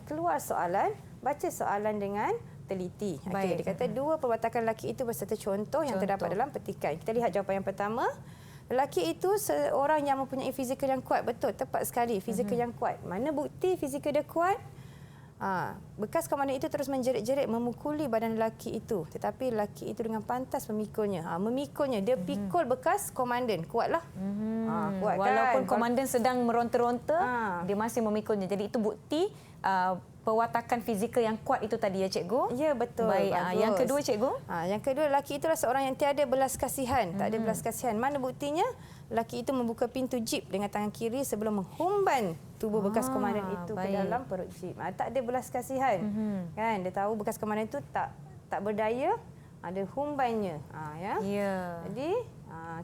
[SPEAKER 2] keluar soalan, baca soalan dengan teliti. Okey, dia kata 2 perwatakan lelaki itu berserta contoh yang terdapat dalam petikan. Kita lihat jawapan yang pertama. Lelaki itu seorang yang mempunyai fizikal yang kuat. Betul, tepat sekali. Fizikal yang kuat. Mana bukti fizikal dia kuat? Bekas komandan itu terus menjerit-jerit memukuli badan lelaki itu. Tetapi lelaki itu dengan pantas memikulnya. Memikulnya. Dia pikul bekas komandan. Kuatlah. Kuat
[SPEAKER 1] Walaupun
[SPEAKER 2] kan?
[SPEAKER 1] komandan sedang meronta-ronta, dia masih memikulnya. Jadi itu bukti perwatakan fizikal yang kuat itu tadi ya cikgu?
[SPEAKER 2] Ya, betul.
[SPEAKER 1] Baik. Yang kedua cikgu?
[SPEAKER 2] Yang kedua, lelaki itulah seorang yang tiada belas kasihan. Tak ada belas kasihan. Mana buktinya? Lelaki itu membuka pintu jeep dengan tangan kiri sebelum menghumban tubuh bekas komandan itu ke dalam perut jeep. Tak ada belas kasihan. Kan? Dia tahu bekas komandan itu tak berdaya, ada humbannya. Ya. Jadi,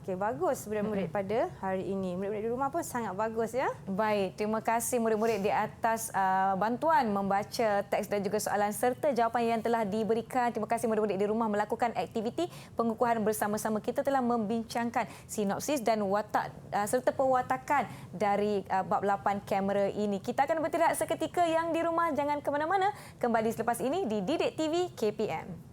[SPEAKER 2] okey, bagus murid-murid pada hari ini. Murid-murid di rumah pun sangat bagus ya.
[SPEAKER 1] Baik, terima kasih murid-murid di atas bantuan membaca teks dan juga soalan serta jawapan yang telah diberikan. Terima kasih murid-murid di rumah melakukan aktiviti pengukuhan bersama-sama. Kita telah membincangkan sinopsis dan watak serta perwatakan dari bab 8 kamera ini. Kita akan bertindak seketika. Yang di rumah jangan ke mana-mana. Kembali selepas ini di Didik TV KPM.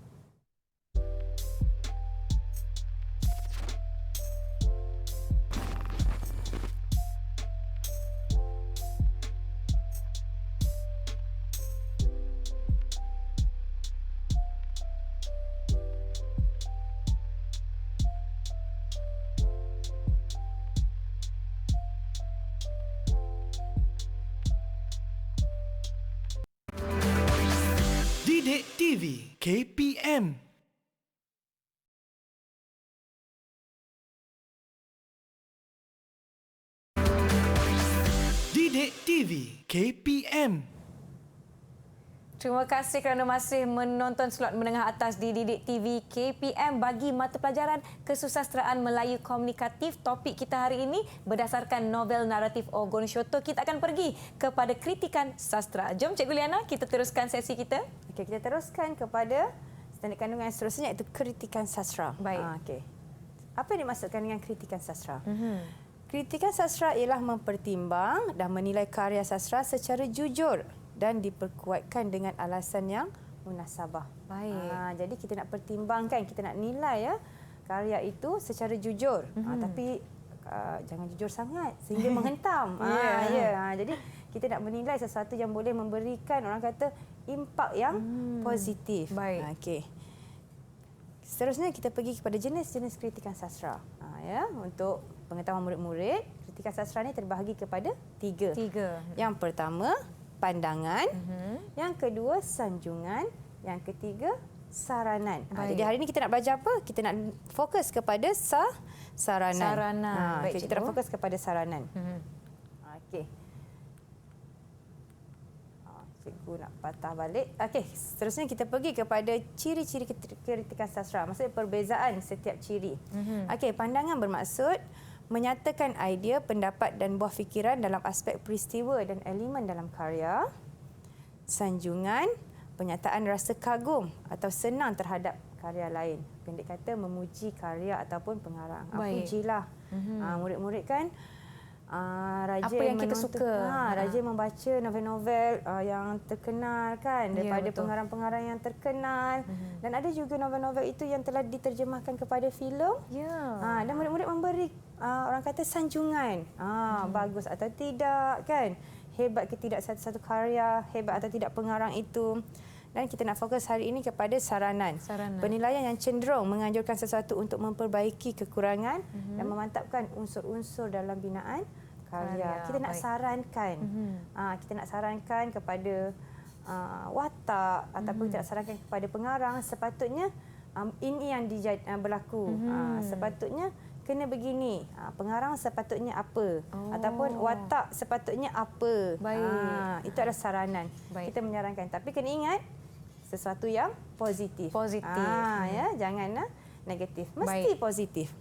[SPEAKER 5] Didik TV KPM. Didik TV KPM.
[SPEAKER 1] Terima kasih kerana masih menonton slot menengah atas di Didik TV KPM bagi mata pelajaran Kesusasteraan Melayu Komunikatif. Topik kita hari ini berdasarkan novel naratif Ogon Syoto. Kita akan pergi kepada kritikan sastra. Jom Cikgu Liana, kita teruskan sesi kita.
[SPEAKER 2] Okey, kita teruskan kepada standard kandungan yang seterusnya iaitu kritikan sastra.
[SPEAKER 1] Baik.
[SPEAKER 2] Okey. Apa yang dimaksudkan dengan kritikan sastra? Kritikan sastra ialah mempertimbang dan menilai karya sastra secara jujur dan diperkuatkan dengan alasan yang munasabah.
[SPEAKER 1] Baik.
[SPEAKER 2] Jadi kita nak pertimbangkan, kita nak nilai ya karya itu secara jujur. Tapi jangan jujur sangat sehingga menghentam. Jadi kita nak menilai sesuatu yang boleh memberikan orang kata impak yang positif.
[SPEAKER 1] Baik.
[SPEAKER 2] Okey. Seterusnya kita pergi kepada jenis-jenis kritikan sastra. Ya, untuk pengetahuan murid-murid, kritikan sastra ni terbahagi kepada 3.
[SPEAKER 1] 3.
[SPEAKER 2] Yang pertama, pandangan. Yang kedua, sanjungan. Yang ketiga, saranan. Jadi hari ini kita nak belajar apa? Kita nak fokus kepada saranan.
[SPEAKER 1] Saranan. Baik,
[SPEAKER 2] Kita nak
[SPEAKER 1] cikgu.
[SPEAKER 2] fokus kepada saranan. Okey. Cikgu nak patah balik. Okey, seterusnya kita pergi kepada ciri-ciri kritikan sastra. Maksudnya perbezaan setiap ciri. Okey, pandangan bermaksud menyatakan idea, pendapat dan buah fikiran dalam aspek peristiwa dan elemen dalam karya. Sanjungan, penyataan rasa kagum atau senang terhadap karya lain. Pendek kata memuji karya ataupun pengarang.
[SPEAKER 1] Baik.
[SPEAKER 2] Pujilah. Murid-murid kan rajin
[SPEAKER 1] Apa yang kita suka.
[SPEAKER 2] Rajin membaca novel-novel yang terkenal kan, daripada
[SPEAKER 1] betul.
[SPEAKER 2] pengarang-pengarang yang terkenal. Dan ada juga novel-novel itu yang telah diterjemahkan kepada filem.
[SPEAKER 1] Ya.
[SPEAKER 2] Dan murid-murid memberi orang kata sanjungan. Bagus atau tidak kan. Hebat ke tidak satu-satu karya, hebat atau tidak pengarang itu. Dan kita nak fokus hari ini kepada saranan. Penilaian yang cenderung menganjurkan sesuatu untuk memperbaiki kekurangan dan memantapkan unsur-unsur dalam binaan karya. Kita nak
[SPEAKER 1] baik.
[SPEAKER 2] sarankan. Kita nak sarankan kepada watak ataupun kita nak sarankan kepada pengarang sepatutnya ini yang berlaku. Sepatutnya kena begini. Pengarang sepatutnya apa? Ataupun watak sepatutnya apa?
[SPEAKER 1] Baik.
[SPEAKER 2] Itu adalah saranan.
[SPEAKER 1] Baik.
[SPEAKER 2] Kita menyarankan. Tapi kena ingat sesuatu yang positif. Ya, janganlah negatif. Mesti positif.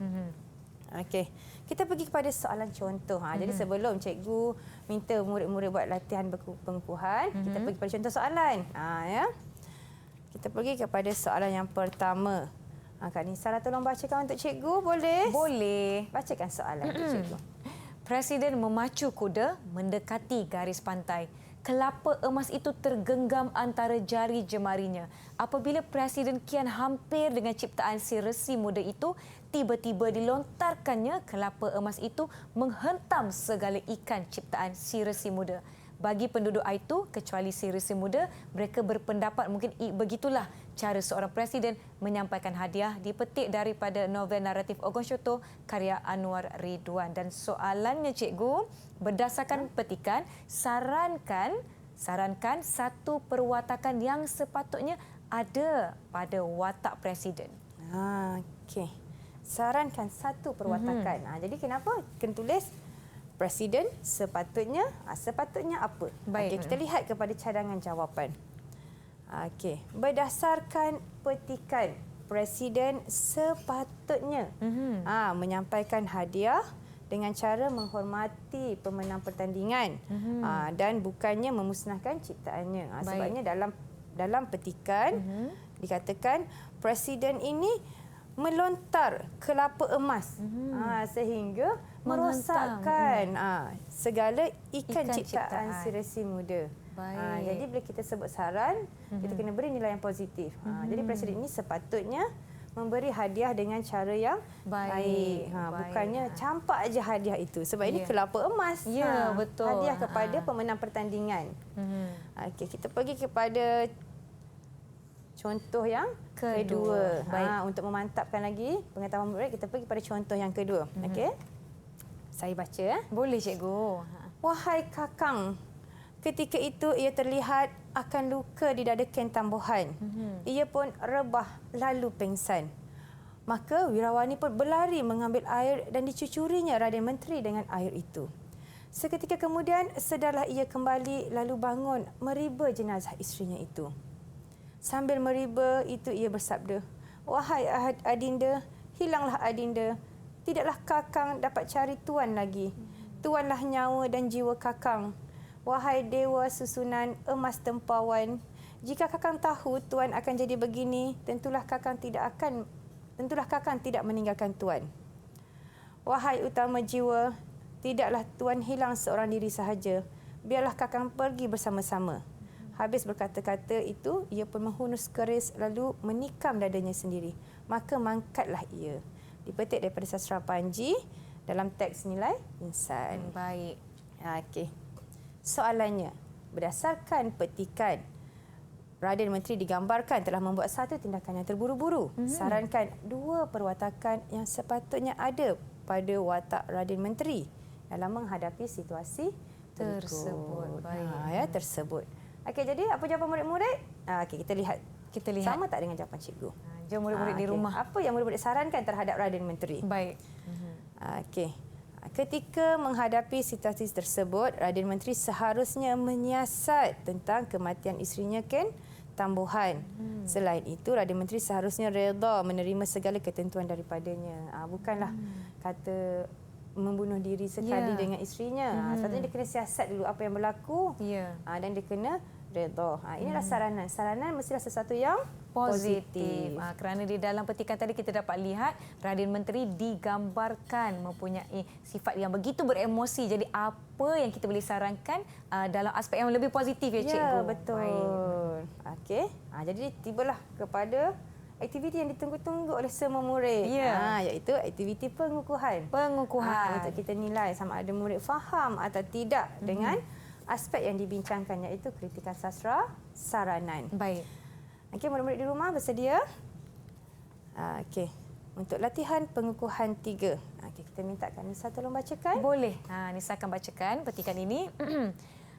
[SPEAKER 2] Okey. Kita pergi kepada soalan contoh. Jadi sebelum cikgu minta murid-murid buat latihan pengukuhan, kita pergi kepada contoh soalan. Ya. Kita pergi kepada soalan yang pertama. Kak Nisara tolong bacakan untuk cikgu, boleh?
[SPEAKER 1] Boleh.
[SPEAKER 2] Bacakan soalan untuk cikgu.
[SPEAKER 1] Presiden memacu kuda mendekati garis pantai. Kelapa emas itu tergenggam antara jari jemarinya. Apabila Presiden kian hampir dengan ciptaan si resi muda itu, tiba-tiba dilontarkannya kelapa emas itu menghentam segala ikan ciptaan si resi muda. Bagi penduduk itu, kecuali si resi muda, mereka berpendapat mungkin begitulah cara seorang presiden menyampaikan hadiah, dipetik daripada novel naratif Ogon Syoto karya Anwar Ridwan. Dan soalannya cikgu, berdasarkan petikan, sarankan satu perwatakan yang sepatutnya ada pada watak presiden.
[SPEAKER 2] Okey. Sarankan satu perwatakan. Jadi kenapa kena tulis Presiden sepatutnya apa?
[SPEAKER 1] Baik.
[SPEAKER 2] Okey, kita lihat kepada cadangan jawapan. Okey, berdasarkan petikan, Presiden sepatutnya menyampaikan hadiah dengan cara menghormati pemenang pertandingan dan bukannya memusnahkan ciptaannya. Sebabnya dalam petikan dikatakan Presiden ini melontar kelapa emas sehingga merosakkan segala ikan ciptaan si resi muda. Jadi bila kita sebut saran, kita kena beri nilai yang positif. Jadi presiden ini sepatutnya memberi hadiah dengan cara yang baik. Bukannya campak aja hadiah itu. Sebab ini kelapa emas.
[SPEAKER 1] Ya, betul.
[SPEAKER 2] Hadiah kepada pemenang pertandingan. Okey, kita pergi kepada contoh yang kedua. Untuk memantapkan lagi pengetahuan murid, kita pergi pada contoh yang kedua. Okey. Saya baca.
[SPEAKER 1] Boleh cikgu.
[SPEAKER 2] Wahai kakang, ketika itu ia terlihat akan luka di dada Ken Tambuhan. Ia pun rebah lalu pengsan. Maka Wirawani pun berlari mengambil air dan dicucurinya Raden Menteri dengan air itu. Seketika kemudian sedarlah ia kembali lalu bangun meriba jenazah isterinya itu. Sambil meriba itu ia bersabda, "Wahai Adinda, hilanglah Adinda. Tidaklah kakang dapat cari tuan lagi. Tuanlah nyawa dan jiwa kakang. Wahai dewa susunan emas tempawan, jika kakang tahu tuan akan jadi begini, tentulah kakang tidak meninggalkan tuan. Wahai utama jiwa, tidaklah tuan hilang seorang diri sahaja. Biarlah kakang pergi bersama-sama." Habis berkata-kata itu, ia pun menghunus keris lalu menikam dadanya sendiri. Maka mangkatlah ia. Dipetik daripada sastra Panji dalam teks nilai insan.
[SPEAKER 1] Baik.
[SPEAKER 2] Okey. Soalannya, berdasarkan petikan, Perdana Menteri digambarkan telah membuat satu tindakan yang terburu-buru. Sarankan 2 perwatakan yang sepatutnya ada pada watak Perdana Menteri dalam menghadapi situasi
[SPEAKER 1] Tersebut. Baik.
[SPEAKER 2] tersebut. Okey, jadi apa jawapan murid-murid? Okey, kita lihat.
[SPEAKER 1] Kita lihat.
[SPEAKER 2] Sama tak dengan jawapan cikgu?
[SPEAKER 1] Jom murid-murid di
[SPEAKER 2] Okey.
[SPEAKER 1] rumah.
[SPEAKER 2] Apa yang murid-murid sarankan terhadap Perdana Menteri?
[SPEAKER 1] Baik.
[SPEAKER 2] Okey. Ketika menghadapi situasi tersebut, Perdana Menteri seharusnya menyiasat tentang kematian isterinya Ken Tambuhan. Selain itu, Perdana Menteri seharusnya reda menerima segala ketentuan daripadanya. Bukanlah kata membunuh diri sekali
[SPEAKER 1] Ya.
[SPEAKER 2] dengan isterinya. Sepatutnya dia kena siasat dulu apa yang berlaku.
[SPEAKER 1] Ya.
[SPEAKER 2] Dan dia kena reda. Inilah saranan. Saranan mestilah sesuatu yang
[SPEAKER 1] Positif. Kerana di dalam petikan tadi kita dapat lihat Perdana Menteri digambarkan mempunyai sifat yang begitu beremosi. Jadi apa yang kita boleh sarankan dalam aspek yang lebih positif ya cikgu?
[SPEAKER 2] Ya, betul.
[SPEAKER 1] Baik.
[SPEAKER 2] Okey. Jadi tibalah kepada aktiviti yang ditunggu-tunggu oleh semua murid.
[SPEAKER 1] Ya.
[SPEAKER 2] Iaitu aktiviti pengukuhan.
[SPEAKER 1] Pengukuhan.
[SPEAKER 2] Untuk kita nilai sama ada murid faham atau tidak dengan aspek yang dibincangkan, iaitu kritikan sastra saranan.
[SPEAKER 1] Baik.
[SPEAKER 2] Okey, murid-murid di rumah bersedia? Okey. Untuk latihan pengukuhan 3. Okey, kita mintakan Nisa tolong bacakan.
[SPEAKER 1] Boleh. Nisa akan bacakan petikan ini.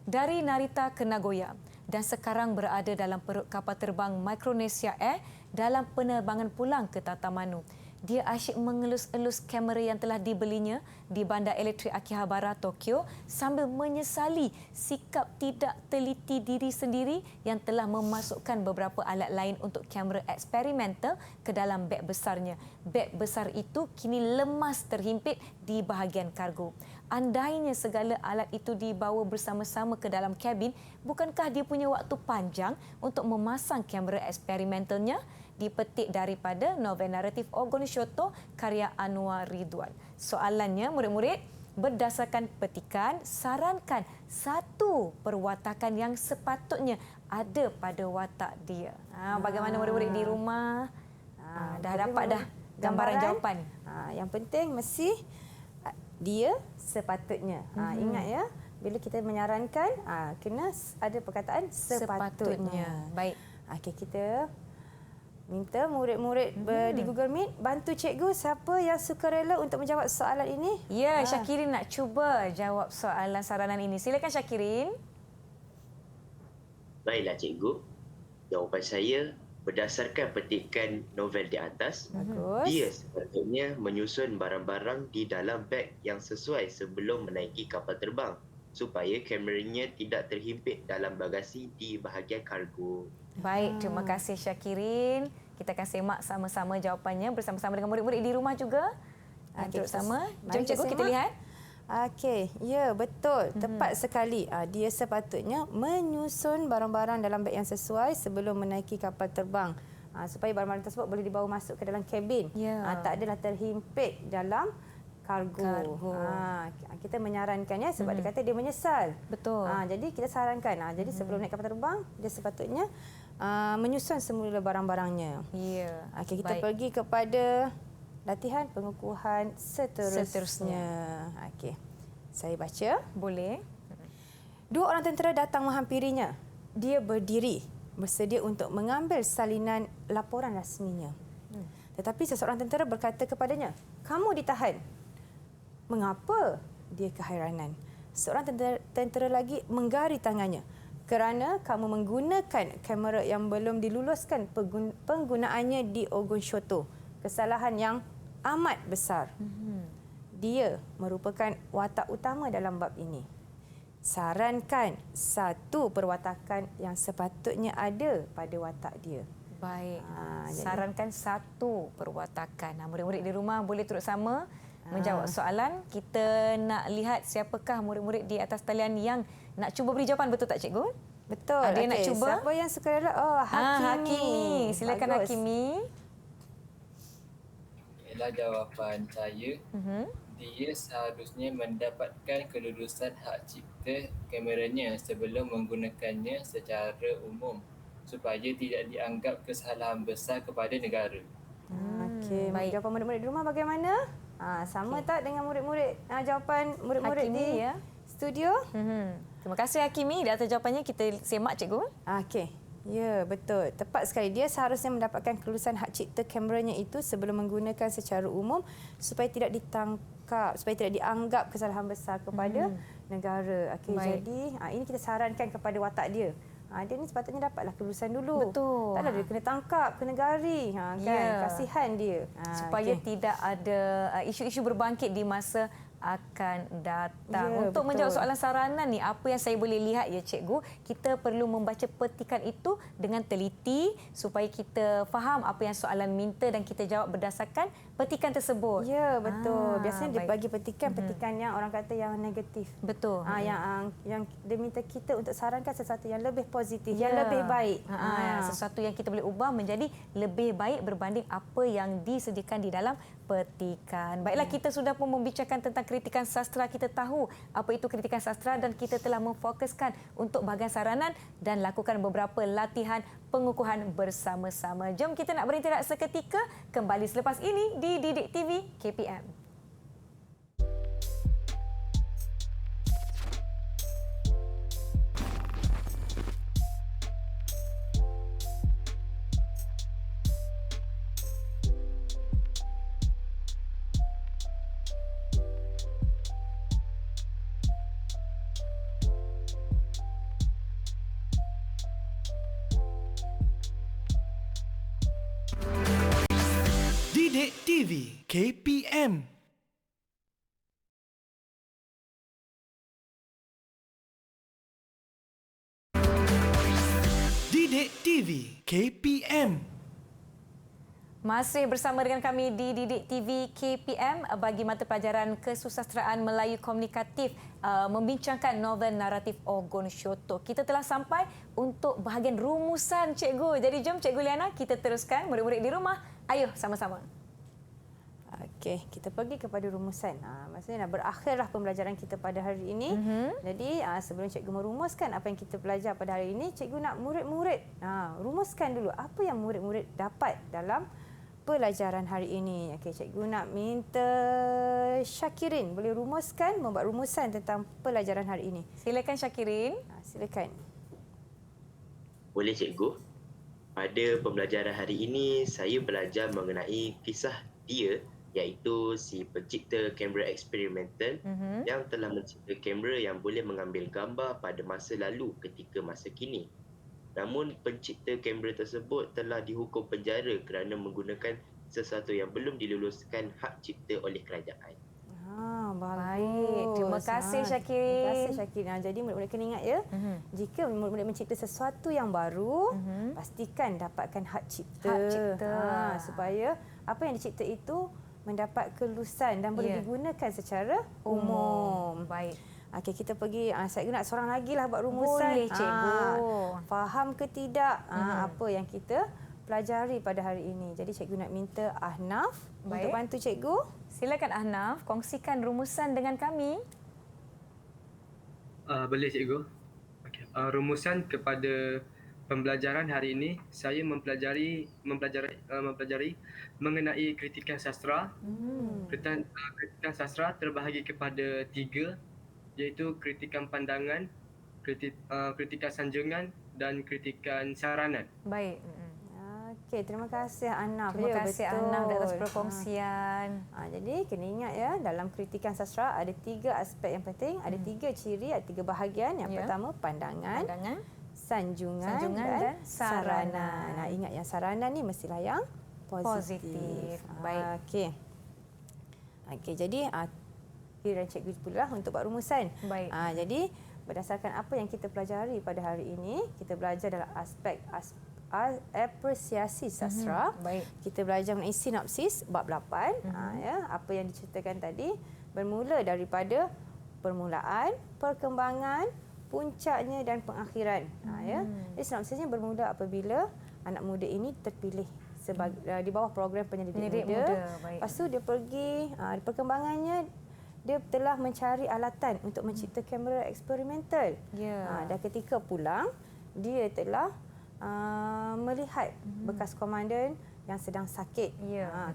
[SPEAKER 1] Dari Narita ke Nagoya dan sekarang berada dalam perut kapal terbang Micronesia Air dalam penerbangan pulang ke Tatamanu. Dia asyik mengelus-elus kamera yang telah dibelinya di Bandar Elektrik Akihabara, Tokyo sambil menyesali sikap tidak teliti diri sendiri yang telah memasukkan beberapa alat lain untuk kamera eksperimental ke dalam beg besarnya. Beg besar itu kini lemas terhimpit di bahagian kargo. Andainya segala alat itu dibawa bersama-sama ke dalam kabin, bukankah dia punya waktu panjang untuk memasang kamera eksperimentalnya? Dipetik daripada novel naratif Ogon Shoto karya Anwar Ridwan. Soalannya, murid-murid, berdasarkan petikan, sarankan satu perwatakan yang sepatutnya ada pada watak dia. Bagaimana murid-murid di rumah? Dah dapat dah gambaran jawapan.
[SPEAKER 2] Yang penting mesti dia sepatutnya. Ingat ya, bila kita menyarankan, kena ada perkataan sepatutnya.
[SPEAKER 1] Baik.
[SPEAKER 2] Okey, kita minta murid-murid di Google Meet bantu cikgu siapa yang sukarela untuk menjawab soalan ini.
[SPEAKER 1] Ya, Syakirin nak cuba jawab soalan saranan ini. Silakan Syakirin.
[SPEAKER 4] Baiklah cikgu. Jawapan saya berdasarkan petikan novel di atas,
[SPEAKER 2] Bagus.
[SPEAKER 4] dia sepatutnya menyusun barang-barang di dalam beg yang sesuai sebelum menaiki kapal terbang supaya kameranya tidak terhimpit dalam bagasi di bahagian kargo.
[SPEAKER 1] Baik, terima kasih Syakirin. Kita akan semak sama-sama jawapannya bersama-sama dengan murid-murid di rumah juga. Turut sama. Jom cikgu kita lihat.
[SPEAKER 2] Okey, ya betul. Tepat sekali. Dia sepatutnya menyusun barang-barang dalam beg yang sesuai sebelum menaiki kapal terbang. Supaya barang-barang tersebut boleh dibawa masuk ke dalam kabin.
[SPEAKER 1] Ya.
[SPEAKER 2] Tak adalah terhimpit dalam kargo. Kita menyarankan ya sebab dia kata dia menyesal.
[SPEAKER 1] Betul.
[SPEAKER 2] Jadi kita sarankan. Jadi sebelum naik kapal terbang, dia sepatutnya menyusun semula barang-barangnya.
[SPEAKER 1] Ya.
[SPEAKER 2] Okey, kita
[SPEAKER 1] baik.
[SPEAKER 2] pergi kepada latihan pengukuhan seterusnya.
[SPEAKER 1] Seterusnya.
[SPEAKER 2] Okey. Saya baca.
[SPEAKER 1] Boleh.
[SPEAKER 2] 2 orang tentera datang menghampirinya. Dia berdiri, bersedia untuk mengambil salinan laporan rasminya. Tetapi seseorang tentera berkata kepadanya, "Kamu ditahan." "Mengapa?" Dia keheranan. Seorang tentera lagi menggari tangannya. "Kerana kamu menggunakan kamera yang belum diluluskan penggunaannya di Ogon Shoto. Kesalahan yang amat besar." Dia merupakan watak utama dalam bab ini. Sarankan satu perwatakan yang sepatutnya ada pada watak dia.
[SPEAKER 1] Baik.
[SPEAKER 2] jadi-
[SPEAKER 1] Sarankan satu perwatakan. Murid-murid di rumah boleh turut sama menjawab soalan. Kita nak lihat siapakah murid-murid di atas talian yang nak cuba beri jawapan. Betul tak cikgu?
[SPEAKER 2] Betul.
[SPEAKER 1] Ada yang nak
[SPEAKER 2] Okey,
[SPEAKER 1] cuba?
[SPEAKER 2] Siapa yang sukarela? Hakimi.
[SPEAKER 1] Hakimi. Silakan
[SPEAKER 2] Bagus.
[SPEAKER 1] Hakimi.
[SPEAKER 7] Ialah jawapan saya. Dia seharusnya mendapatkan kelulusan hak cipta kameranya sebelum menggunakannya secara umum supaya tidak dianggap kesalahan besar kepada negara.
[SPEAKER 2] Okey,
[SPEAKER 1] baik.
[SPEAKER 2] jawapan murid-murid di rumah bagaimana? Sama tak dengan murid-murid jawapan murid-murid
[SPEAKER 1] Hakimi,
[SPEAKER 2] di
[SPEAKER 1] ya.
[SPEAKER 2] studio.
[SPEAKER 1] Terima kasih Hakimi di atas jawapannya. Kita semak cikgu.
[SPEAKER 2] Okey. Ya, betul. Tepat sekali. Dia seharusnya mendapatkan kelulusan hak cipta kameranya itu sebelum menggunakan secara umum supaya tidak ditangkap, supaya tidak dianggap kesalahan besar kepada negara. Okey, jadi ini kita sarankan kepada watak dia. Dia ni sepatutnya dapatlah kelulusan dulu.
[SPEAKER 1] Betul.
[SPEAKER 2] Taklah dia kena tangkap, kena gari. Kan? Kasihan dia.
[SPEAKER 1] Supaya tidak ada isu-isu berbangkit di masa akan datang.
[SPEAKER 2] Ya,
[SPEAKER 1] Untuk
[SPEAKER 2] betul.
[SPEAKER 1] menjawab soalan saranan ni, apa yang saya boleh lihat ya cikgu, kita perlu membaca petikan itu dengan teliti supaya kita faham apa yang soalan minta dan kita jawab berdasarkan petikan tersebut.
[SPEAKER 2] Ya, betul. Biasanya dia
[SPEAKER 1] baik.
[SPEAKER 2] bagi petikan yang orang kata yang negatif.
[SPEAKER 1] Betul.
[SPEAKER 2] Yang dia minta kita untuk sarankan sesuatu yang lebih positif,
[SPEAKER 1] Ya.
[SPEAKER 2] yang lebih baik.
[SPEAKER 1] Sesuatu yang kita boleh ubah menjadi lebih baik berbanding apa yang disediakan di dalam petikan. Baiklah, kita sudah pun membicarakan tentang kritikan sastra. Kita tahu apa itu kritikan sastra dan kita telah memfokuskan untuk bahagian saranan dan lakukan beberapa latihan pengukuhan bersama-sama. Jom kita nak berinteraksi seketika, kembali selepas ini di Didik TV KPM.
[SPEAKER 5] Didik TV KPM. Didik TV KPM.
[SPEAKER 1] Masih bersama dengan kami di Didik TV KPM bagi mata pelajaran Kesusasteraan Melayu Komunikatif membincangkan novel naratif Ogon Syoto. Kita telah sampai untuk bahagian rumusan cikgu. Jadi jom Cikgu Liana kita teruskan, murid-murid di rumah. Ayo sama-sama.
[SPEAKER 2] Okey, kita pergi kepada rumusan. Maksudnya dah berakhirlah pembelajaran kita pada hari ini. Jadi sebelum cikgu merumuskan apa yang kita belajar pada hari ini, cikgu nak murid-murid rumuskan dulu apa yang murid-murid dapat dalam pelajaran hari ini. Okey, cikgu nak minta Syakirin boleh rumuskan, membuat rumusan tentang pelajaran hari ini.
[SPEAKER 1] Silakan Syakirin.
[SPEAKER 2] Silakan.
[SPEAKER 4] Boleh cikgu. Pada pembelajaran hari ini, saya belajar mengenai kisah dia iaitu si pencipta kamera eksperimental yang telah mencipta kamera yang boleh mengambil gambar pada masa lalu ketika masa kini. Namun pencipta kamera tersebut telah dihukum penjara kerana menggunakan sesuatu yang belum diluluskan hak cipta oleh kerajaan.
[SPEAKER 1] Baik. Terima kasih Syakirin.
[SPEAKER 2] Terima kasih Syakirin. Jadi murid-murid kena ingat ya, jika murid-murid mencipta sesuatu yang baru, pastikan dapatkan hak cipta.
[SPEAKER 1] Hak cipta.
[SPEAKER 2] Supaya apa yang dicipta itu mendapat kelulusan dan boleh digunakan secara umum.
[SPEAKER 1] Baik.
[SPEAKER 2] Okey, kita pergi. Saya nak seorang lagi lah buat rumusan.
[SPEAKER 1] Boleh, cikgu.
[SPEAKER 2] Faham ke tidak apa yang kita pelajari pada hari ini. Jadi cikgu nak minta Ahnaf untuk bantu cikgu.
[SPEAKER 1] Silakan Ahnaf, kongsikan rumusan dengan kami.
[SPEAKER 3] Boleh cikgu. Okay. Rumusan kepada pembelajaran hari ini, saya mempelajari mengenai kritikan sastra. Kritikan sastra terbahagi kepada 3, iaitu kritikan pandangan, kritikan sanjungan dan kritikan saranan.
[SPEAKER 1] Baik.
[SPEAKER 2] Okey, terima kasih Ahnaf.
[SPEAKER 1] Terima kasih Ahnaf
[SPEAKER 2] betul.
[SPEAKER 1] atas perkongsian.
[SPEAKER 2] Jadi kena ingat ya, dalam kritikan sastra ada 3 aspek yang penting, ada 3 ciri, ada 3 bahagian. Yang pertama pandangan, sanjungan dan saranan. Ingat yang saranan ni mestilah yang positif.
[SPEAKER 1] Baik.
[SPEAKER 2] Okey, jadi kira cikgu pula untuk buat rumusan.
[SPEAKER 1] Baik.
[SPEAKER 2] Jadi berdasarkan apa yang kita pelajari pada hari ini, kita belajar dalam aspek apresiasi sastra.
[SPEAKER 1] Baik.
[SPEAKER 2] Kita belajar mengenai sinopsis bab 8. Apa yang diceritakan tadi bermula daripada permulaan, perkembangan, puncaknya dan pengakhiran. Jadi sinopsisnya bermula apabila anak muda ini terpilih di bawah program penyelidik muda. Lepas tu dia pergi, perkembangannya dia telah mencari alatan untuk mencipta kamera eksperimental. Dan ketika pulang, dia telah melihat bekas komandan yang sedang sakit.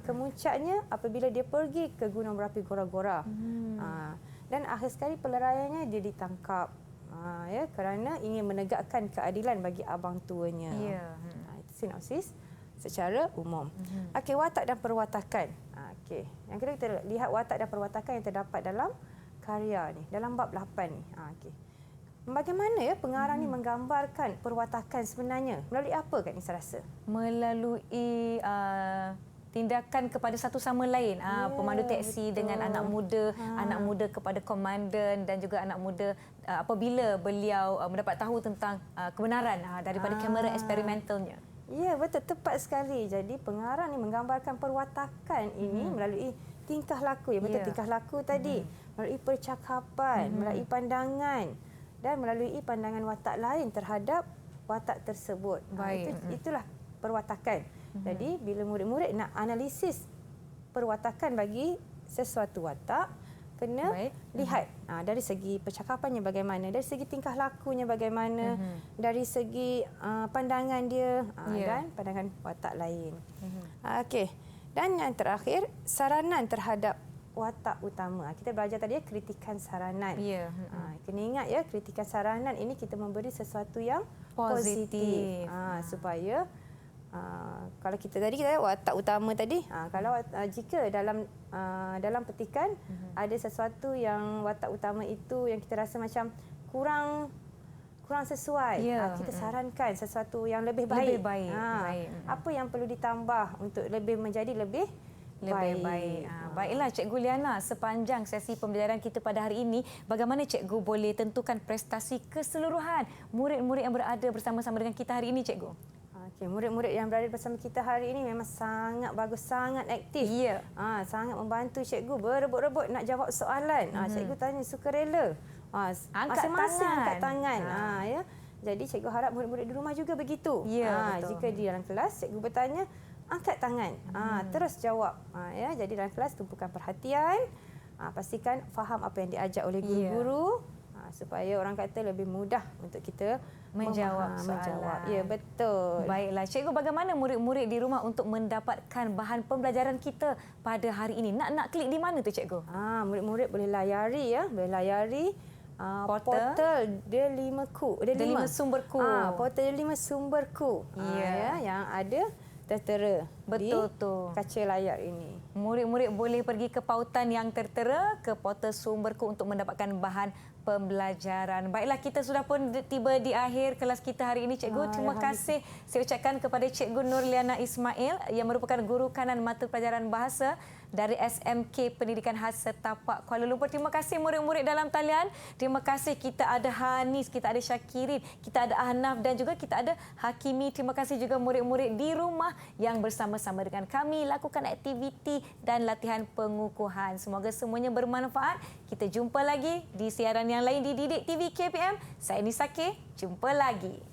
[SPEAKER 2] Kemuncaknya apabila dia pergi ke Gunung Berapi Gora-Gora. Dan akhir sekali peleraiannya dia ditangkap. Ya, kerana ingin menegakkan keadilan bagi abang tuanya.
[SPEAKER 1] Ya.
[SPEAKER 2] Itu sinopsis secara umum. Okey, watak dan perwatakan. Okey. Yang kedua kita lihat watak dan perwatakan yang terdapat dalam karya ni, dalam bab 8 ni. Okey. Bagaimana ya pengarang ni menggambarkan perwatakan sebenarnya? Melalui apa Kak Nisa rasa?
[SPEAKER 1] Melalui tindakan kepada satu sama lain. Pemandu teksi
[SPEAKER 2] betul.
[SPEAKER 1] dengan anak muda kepada komandan dan juga anak muda apabila beliau mendapat tahu tentang kebenaran daripada kamera eksperimentalnya.
[SPEAKER 2] Ya, betul, tepat sekali. Jadi pengarang ni menggambarkan perwatakan ini melalui tingkah laku. Ya, betul, tingkah laku tadi. Melalui percakapan, melalui pandangan dan melalui pandangan watak lain terhadap watak tersebut.
[SPEAKER 1] Baik.
[SPEAKER 2] Itulah perwatakan. Jadi bila murid-murid nak analisis perwatakan bagi sesuatu watak, kena lihat dari segi percakapannya bagaimana, dari segi tingkah lakunya bagaimana, dari segi pandangan dia dan pandangan watak lain. Okey. Dan yang terakhir, saranan terhadap watak utama. Kita belajar tadi ya, kritikan saranan.
[SPEAKER 1] Ya.
[SPEAKER 2] Kena ingat ya, kritikan saranan ini kita memberi sesuatu yang
[SPEAKER 1] Positif.
[SPEAKER 2] Supaya kalau kita tadi kita watak utama tadi, kalau jika dalam petikan ada sesuatu yang watak utama itu yang kita rasa macam kurang sesuai, kita sarankan sesuatu yang lebih baik.
[SPEAKER 1] Baik.
[SPEAKER 2] Apa yang perlu ditambah untuk menjadi lebih
[SPEAKER 1] baik. Baiklah Cikgu Liana, sepanjang sesi pembelajaran kita pada hari ini, bagaimana Cikgu boleh tentukan prestasi keseluruhan murid-murid yang berada bersama-sama dengan kita hari ini, Cikgu?
[SPEAKER 2] Okey, murid-murid yang berada bersama kita hari ini memang sangat bagus, sangat aktif.
[SPEAKER 1] Ya.
[SPEAKER 2] Sangat membantu cikgu berebut-rebut nak jawab soalan. Cikgu tanya sukarela. Masing-masing angkat tangan. Ya. Jadi cikgu harap murid-murid di rumah juga begitu.
[SPEAKER 1] Ya, betul.
[SPEAKER 2] Jika di dalam kelas cikgu bertanya, angkat tangan. Terus jawab. Ya, jadi dalam kelas tumpukan perhatian. Pastikan faham apa yang diajar oleh guru-guru. Supaya orang kata lebih mudah untuk kita
[SPEAKER 1] menjawab soalan.
[SPEAKER 2] Ya, betul.
[SPEAKER 1] Baiklah, Cikgu, bagaimana murid-murid di rumah untuk mendapatkan bahan pembelajaran kita pada hari ini? Nak klik di mana tu, Cikgu?
[SPEAKER 2] Murid-murid boleh layari portal D5ku.
[SPEAKER 1] D5 Sumberku.
[SPEAKER 2] Portal D5 Sumberku. Yang ada tertera
[SPEAKER 1] Betul
[SPEAKER 2] di
[SPEAKER 1] tu.
[SPEAKER 2] kaca layar ini.
[SPEAKER 1] Murid-murid boleh pergi ke pautan yang tertera ke portal Sumberku untuk mendapatkan bahan pembelajaran. Baiklah, kita sudah pun tiba di akhir kelas kita hari ini, Cikgu. Terima kasih saya ucapkan kepada Cikgu Nurliana Ismail yang merupakan guru kanan mata pelajaran bahasa dari SMK Pendidikan Khas Setapak Kuala Lumpur. Terima kasih murid-murid dalam talian. Terima kasih, kita ada Hanis, kita ada Syakirin, kita ada Ahnaf dan juga kita ada Hakimi. Terima kasih juga murid-murid di rumah yang bersama-sama dengan kami lakukan aktiviti dan latihan pengukuhan. Semoga semuanya bermanfaat. Kita jumpa lagi di siaran yang lain di Didik TV KPM. Saya Nisa K. Jumpa lagi.